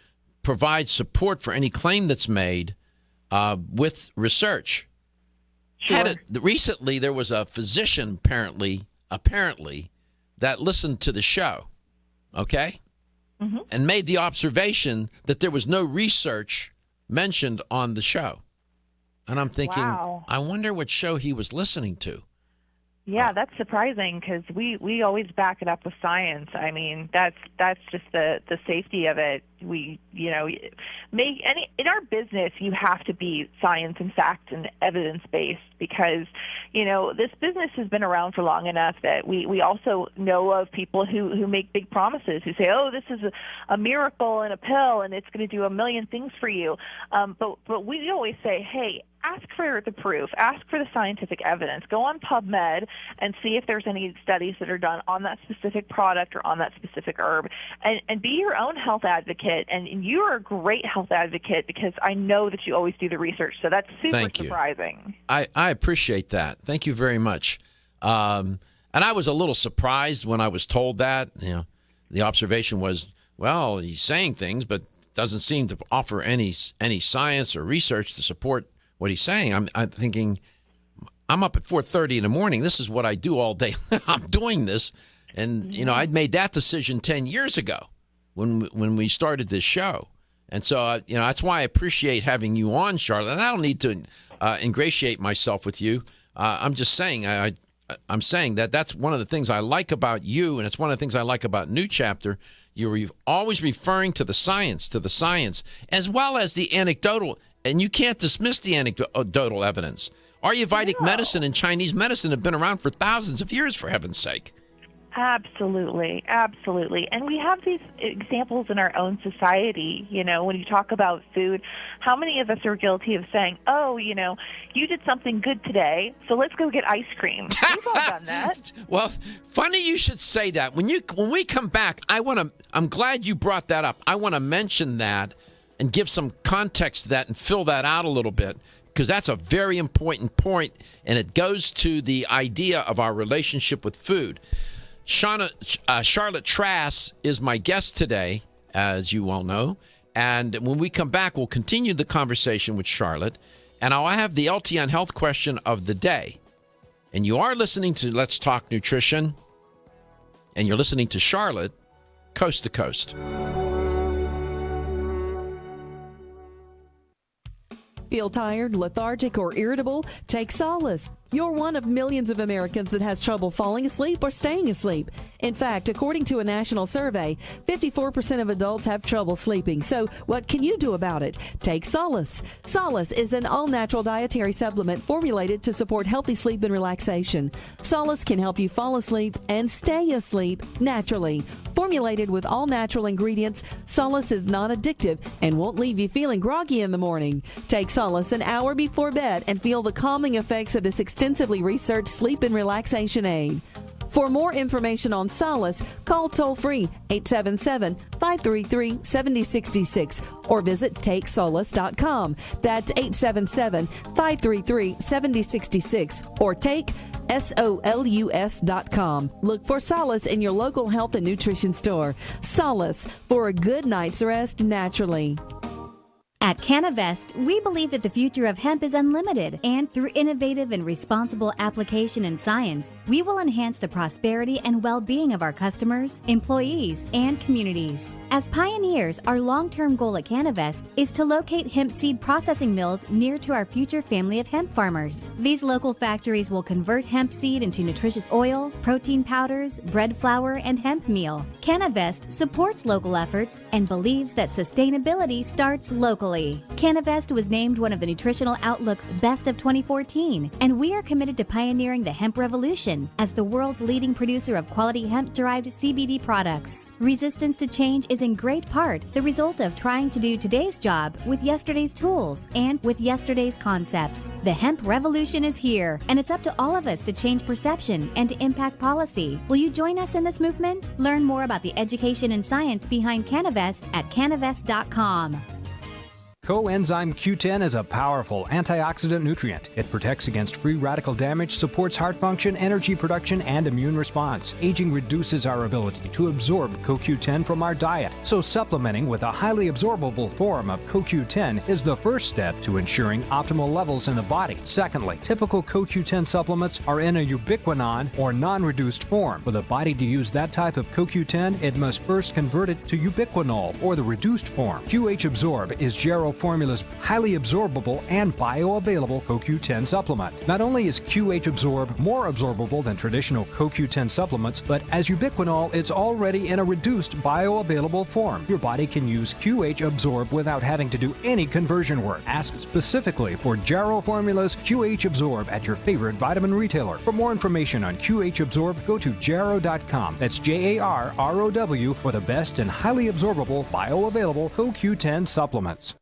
provide support for any claim that's made with research. Sure. Recently, there was a physician, apparently, that listened to the show, okay, and made the observation that there was no research mentioned on the show. And I'm thinking, wow. I wonder what show he was listening to. Yeah, that's surprising because we always back it up with science. I mean, that's just the safety of it. We, you know, in our business, you have to be science and fact and evidence-based because, you know, this business has been around for long enough that we also know of people who make big promises, who say, oh, this is a miracle in a pill and it's going to do a million things for you. But we always say, hey, ask for the proof. Ask for the scientific evidence. Go on PubMed and see if there's any studies that are done on that specific product or on that specific herb. And be your own health advocate. And you're a great health advocate because I know that you always do the research. So that's super surprising. I appreciate that. Thank you very much. And I was a little surprised when I was told that. You know, the observation was, well, he's saying things, but doesn't seem to offer any science or research to support what he's saying. I'm thinking, I'm up at 4:30 in the morning. This is what I do all day. I'm doing this. And, you know, I'd made that decision 10 years ago when we started this show. And so, you know, that's why I appreciate having you on, Charlotte. And I don't need to ingratiate myself with you. I'm just saying, I'm saying that that's one of the things I like about you, and it's one of the things I like about New Chapter. You're always referring to the science, as well as the anecdotal. And you can't dismiss the anecdotal evidence. Ayurvedic medicine and Chinese medicine have been around for thousands of years, for heaven's sake. Absolutely. And we have these examples in our own society. You know, when you talk about food, how many of us are guilty of saying, oh, you know, you did something good today, so let's go get ice cream. We've all done that. Well, funny you should say that. When we come back, I'm glad you brought that up. I want to mention that and give some context to that and fill that out a little bit, because that's a very important point, and it goes to the idea of our relationship with food. Charlotte Trass is my guest today, as you all know, and when we come back, we'll continue the conversation with Charlotte, and I'll have the LTN Health question of the day. And you are listening to Let's Talk Nutrition, and you're listening to Charlotte, Coast to Coast. Feel tired, lethargic, or irritable? Take solace. You're one of millions of Americans that has trouble falling asleep or staying asleep. In fact, according to a national survey, 54% of adults have trouble sleeping. So what can you do about it? Take Solace. Solace is an all-natural dietary supplement formulated to support healthy sleep and relaxation. Solace can help you fall asleep and stay asleep naturally. Formulated with all-natural ingredients, Solace is non-addictive and won't leave you feeling groggy in the morning. Take Solace an hour before bed and feel the calming effects of this extensively researched sleep and relaxation aid. For more information on Solace, call toll-free 877-533-7066 or visit takesolace.com. That's 877-533-7066 or solus.com. Look for Solace in your local health and nutrition store. Solace, for a good night's rest naturally. At Canavest, we believe that the future of hemp is unlimited, and through innovative and responsible application and science, we will enhance the prosperity and well-being of our customers, employees, and communities. As pioneers, our long-term goal at Canavest is to locate hemp seed processing mills near to our future family of hemp farmers. These local factories will convert hemp seed into nutritious oil, protein powders, bread flour, and hemp meal. Canavest supports local efforts and believes that sustainability starts locally. Canavest was named one of the Nutritional Outlook's Best of 2014, and we are committed to pioneering the hemp revolution as the world's leading producer of quality hemp-derived CBD products. Resistance to change is in great part the result of trying to do today's job with yesterday's tools and with yesterday's concepts. The hemp revolution is here, and it's up to all of us to change perception and to impact policy. Will you join us in this movement? Learn more about the education and science behind Canavest at canavest.com. Coenzyme Q10 is a powerful antioxidant nutrient. It protects against free radical damage, supports heart function, energy production, and immune response. Aging reduces our ability to absorb CoQ10 from our diet, so supplementing with a highly absorbable form of CoQ10 is the first step to ensuring optimal levels in the body. Secondly, typical CoQ10 supplements are in a ubiquinone or non-reduced form. For the body to use that type of CoQ10, it must first convert it to ubiquinol or the reduced form. QH Absorb is Jarrow Formula's highly absorbable and bioavailable CoQ10 supplement. Not only is QH Absorb more absorbable than traditional CoQ10 supplements, but as ubiquinol, it's already in a reduced bioavailable form. Your body can use QH Absorb without having to do any conversion work. Ask specifically for Jarrow Formula's QH Absorb at your favorite vitamin retailer. For more information on QH Absorb, go to jarrow.com. That's JARROW for the best and highly absorbable bioavailable CoQ10 supplements.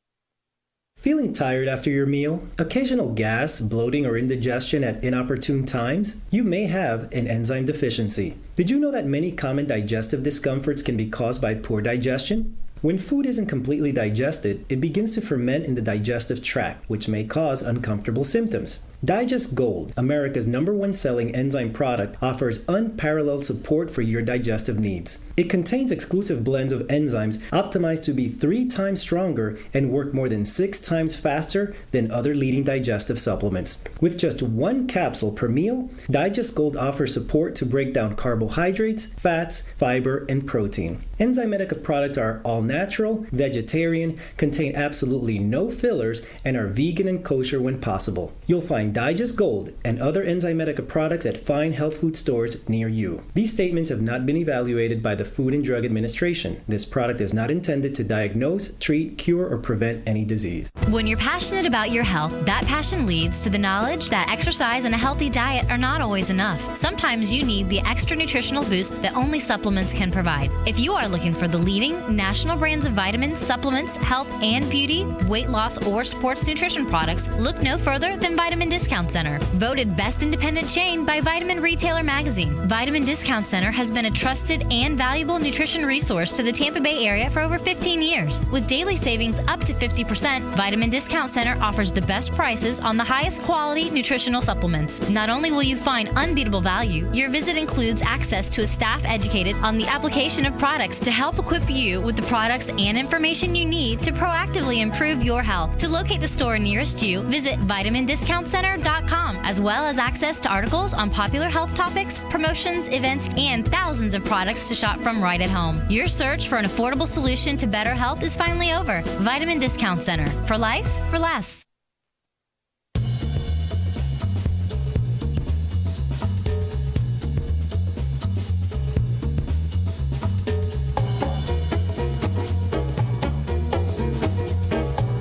Feeling tired after your meal? Occasional gas, bloating, or indigestion at inopportune times? You may have an enzyme deficiency. Did you know that many common digestive discomforts can be caused by poor digestion? When food isn't completely digested, it begins to ferment in the digestive tract, which may cause uncomfortable symptoms. Digest Gold, America's #1 selling enzyme product, offers unparalleled support for your digestive needs. It contains exclusive blends of enzymes optimized to be 3 times stronger and work more than 6 times faster than other leading digestive supplements. With just 1 capsule per meal, Digest Gold offers support to break down carbohydrates, fats, fiber, and protein. Enzymedica products are all natural, vegetarian, contain absolutely no fillers, and are vegan and kosher when possible. You'll find Digest Gold and other Enzymedica products at fine health food stores near you. These statements have not been evaluated by the Food and Drug Administration. This product is not intended to diagnose, treat, cure, or prevent any disease. When you're passionate about your health, that passion leads to the knowledge that exercise and a healthy diet are not always enough. Sometimes you need the extra nutritional boost that only supplements can provide. If you are looking for the leading national brands of vitamins, supplements, health and beauty, weight loss, or sports nutrition products, look no further than Vitamin Discount Center. Voted best independent chain by Vitamin Retailer Magazine, Vitamin Discount Center has been a trusted and valuable nutrition resource to the Tampa Bay area for over 15 years. With daily savings up to 50%, Vitamin Discount Center offers the best prices on the highest quality nutritional supplements. Not only will you find unbeatable value, your visit includes access to a staff educated on the application of products to help equip you with the products and information you need to proactively improve your health. To locate the store nearest you, visit vitamindiscountcenter.com, as well as access to articles on popular health topics, promotions, events, and thousands of products to shop from right at home. Your search for an affordable solution to better health is finally over. Vitamin Discount Center. For life, for less.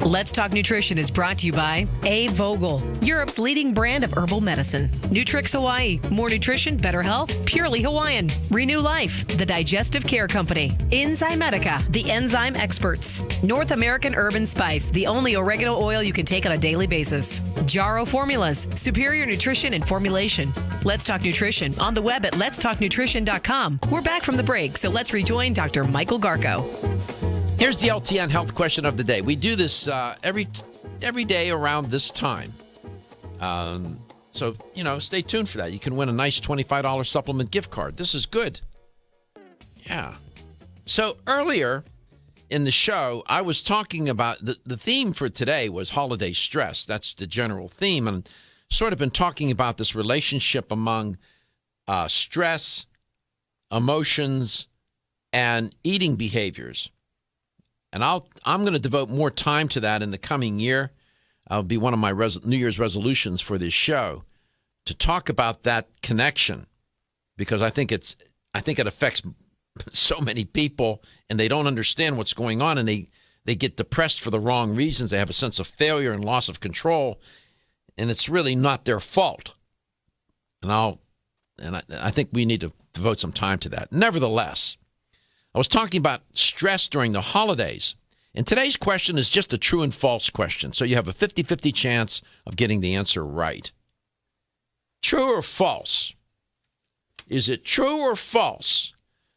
Let's Talk Nutrition is brought to you by A. Vogel, Europe's leading brand of herbal medicine. Nutrix Hawaii, more nutrition, better health, purely Hawaiian. Renew Life, the digestive care company. Enzymedica, the enzyme experts. North American Herb and Spice, the only oregano oil you can take on a daily basis. Jarrow Formulas, superior nutrition and formulation. Let's Talk Nutrition on the web at letstalknutrition.com. We're back from the break, so let's rejoin Dr. Michael Garko. Here's the LTN health question of the day. We do this every day around this time. So, stay tuned for that. You can win a nice $25 supplement gift card. This is good. Yeah. So earlier in the show, I was talking about the theme for today was holiday stress. That's the general theme. And sort of been talking about this relationship among stress, emotions, and eating behaviors. And I'm going to devote more time to that in the coming year. I'll be one of my New Year's resolutions for this show to talk about that connection, because I think it affects so many people, and they don't understand what's going on, and they get depressed for the wrong reasons. They have a sense of failure and loss of control, and it's really not their fault. And I think we need to devote some time to that. Nevertheless, I was talking about stress during the holidays, and today's question is just a true and false question, so you have a 50-50 chance of getting the answer right. True or false? Is it true or false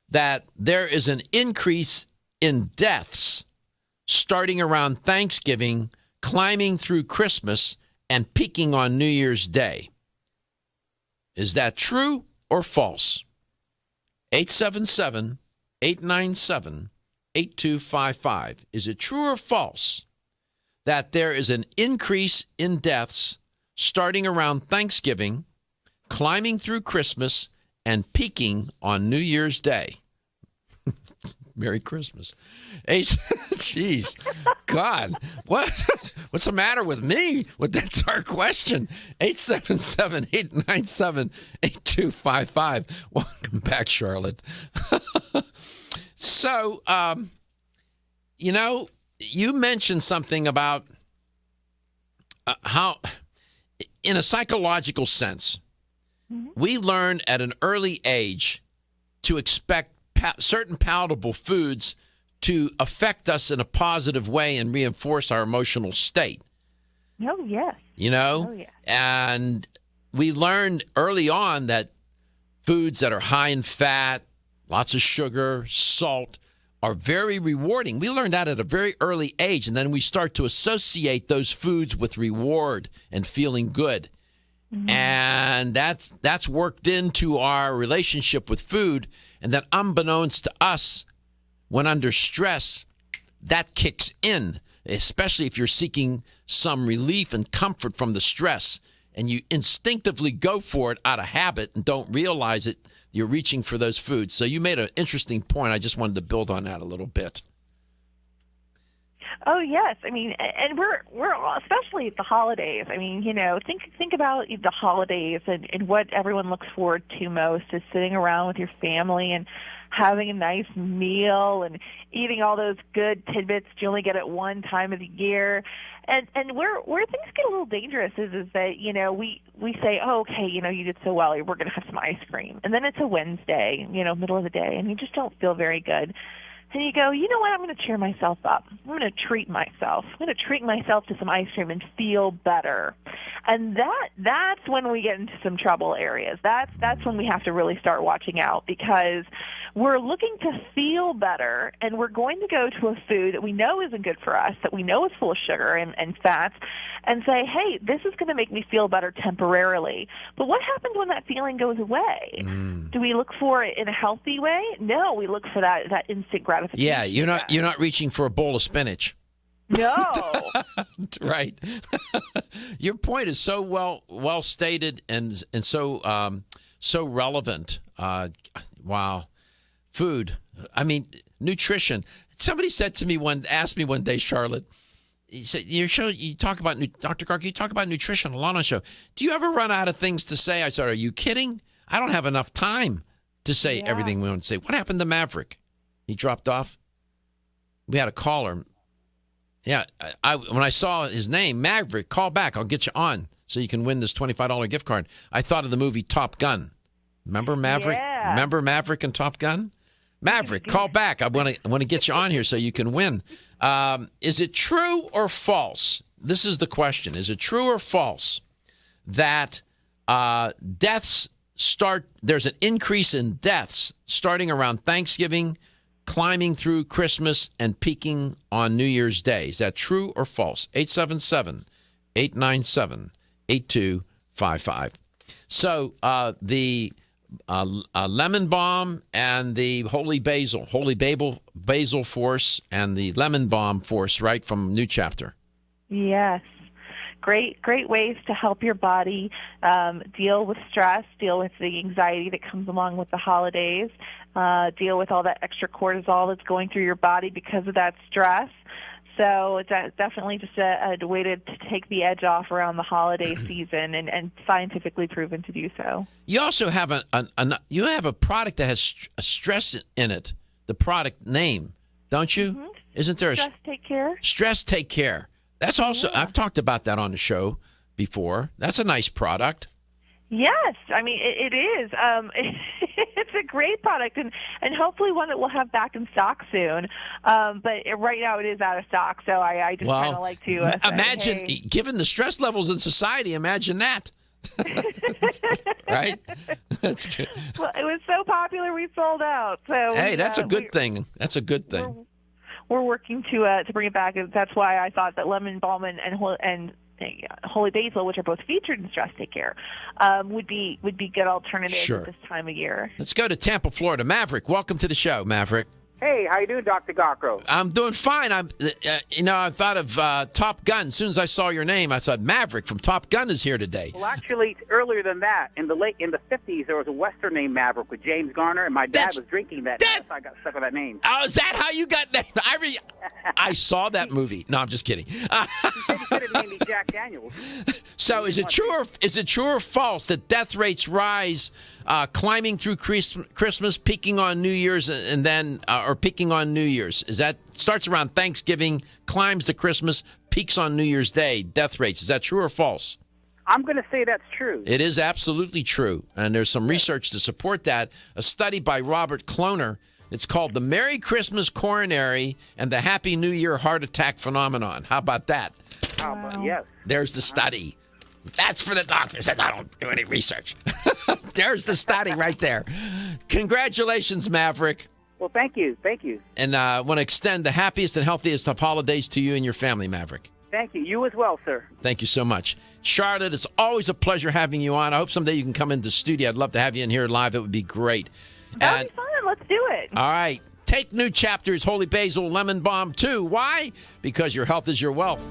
that there is an increase in deaths starting around Thanksgiving, climbing through Christmas, and peaking on New Year's Day? Is that true or false? 877-897-8255. Is it true or false that there is an increase in deaths starting around Thanksgiving, climbing through Christmas, and peaking on New Year's Day? Merry Christmas. Hey, jeez, God, what's the matter with me? That's our question. 877-897-8255. Welcome back, Charlotte. So, you mentioned something about how, in a psychological sense, we learn at an early age to expect certain palatable foods to affect us in a positive way and reinforce our emotional state. Oh, yes. Oh, yes. And we learned early on that foods that are high in fat, lots of sugar, salt, are very rewarding. We learned that at a very early age, and then we start to associate those foods with reward and feeling good. Mm-hmm. And that's worked into our relationship with food, and then unbeknownst to us, when under stress, that kicks in, especially if you're seeking some relief and comfort from the stress, and you instinctively go for it out of habit and don't realize it. You're reaching for those foods. So you made an interesting point. I just wanted to build on that a little bit. Oh, yes. I mean, and we're especially at the holidays. I mean, think about the holidays and what everyone looks forward to most is sitting around with your family and having a nice meal and eating all those good tidbits you only get at one time of the year. And where things get a little dangerous is that, we say, oh, okay, you did so well, we're going to have some ice cream. And then it's a Wednesday, middle of the day, and you just don't feel very good. And you go, you know what, I'm going to cheer myself up. I'm going to treat myself. I'm going to treat myself to some ice cream and feel better. And that's when we get into some trouble areas. That's when we have to really start watching out, because we're looking to feel better, and we're going to go to a food that we know isn't good for us, that we know is full of sugar and fats, and say, hey, this is going to make me feel better temporarily. But what happens when that feeling goes away? Do we look for it in a healthy way? No, we look for that instant gratification. Yeah, you're not reaching for a bowl of spinach. No. Right. Your point is so well stated and so relevant. Wow. Food. I mean, nutrition. Somebody asked me one day, Charlotte. He said, you talk about Dr. Garko, you talk about nutrition a lot on the show. Do you ever run out of things to say? I said, are you kidding? I don't have enough time to say everything we want to say. What happened to Maverick? He dropped off. We had a caller. Yeah, when I saw his name, Maverick, call back. I'll get you on so you can win this $25 gift card. I thought of the movie Top Gun. Remember Maverick? Yeah. Remember Maverick and Top Gun? Maverick, call back. I want to get you on here so you can win. Is it true or false? This is the question. Is it true or false that deaths start? There's an increase in deaths starting around Thanksgiving, climbing through Christmas, and peaking on New Year's Day. Is that true or false? 877-897-8255. So the lemon balm and the holy basil force and the lemon balm force, right, from New Chapter. Yes. Great ways to help your body deal with stress, deal with the anxiety that comes along with the holidays, deal with all that extra cortisol that's going through your body because of that stress. So it's definitely just a way to take the edge off around the holiday season, and scientifically proven to do so. You also have a product that has stress in it, the product name, don't you? Mm-hmm. Isn't there Stress Take Care? Stress Take Care. That's also, I've talked about that on the show before. That's a nice product. Yes, I mean it is. It's a great product, and hopefully one that we'll have back in stock soon. But right now it is out of stock, so I just kind of like to imagine, say, hey. Given the stress levels in society, imagine that. Right? That's good. Well, it was so popular we sold out. So hey, that's a good thing. That's a good thing. We're working to bring it back. That's why I thought that lemon balm and holy basil, which are both featured in Stress Take Care, would be good alternatives at this time of year. Let's go to Tampa, Florida. Maverick, welcome to the show, Maverick. Hey, how you doing, Dr. Gabriel? I'm doing fine. I thought of Top Gun. As soon as I saw your name, I thought Maverick from Top Gun is here today. Well, actually, earlier than that, in the 50s, there was a Western named Maverick with James Garner, and my dad was drinking that. So I got stuck with that name. Oh, is that how you got named? I saw that movie. No, I'm just kidding. He could have named me Jack Daniels. So is it true or false that death rates rise, climbing through Christmas, peaking on New Year's, and then or peaking on New Year's? Is that starts around Thanksgiving, climbs to Christmas, peaks on New Year's Day? Death rates. Is that true or false? I'm going to say that's true. It is absolutely true, and there's some research to support that. A study by Robert Kloner. It's called the Merry Christmas Coronary and the Happy New Year Heart Attack Phenomenon. How about that? How about, yes. There's the study. That's for the doctors. I don't do any research. There's the study right there. Congratulations, Maverick. Well, thank you. Thank you. And I want to extend the happiest and healthiest of holidays to you and your family, Maverick. Thank you. You as well, sir. Thank you so much. Charlotte, it's always a pleasure having you on. I hope someday you can come into the studio. I'd love to have you in here live. It would be great. That would be fun. Let's do it. All right. Take New Chapter's Holy Basil Lemon Balm, too. Why? Because your health is your wealth.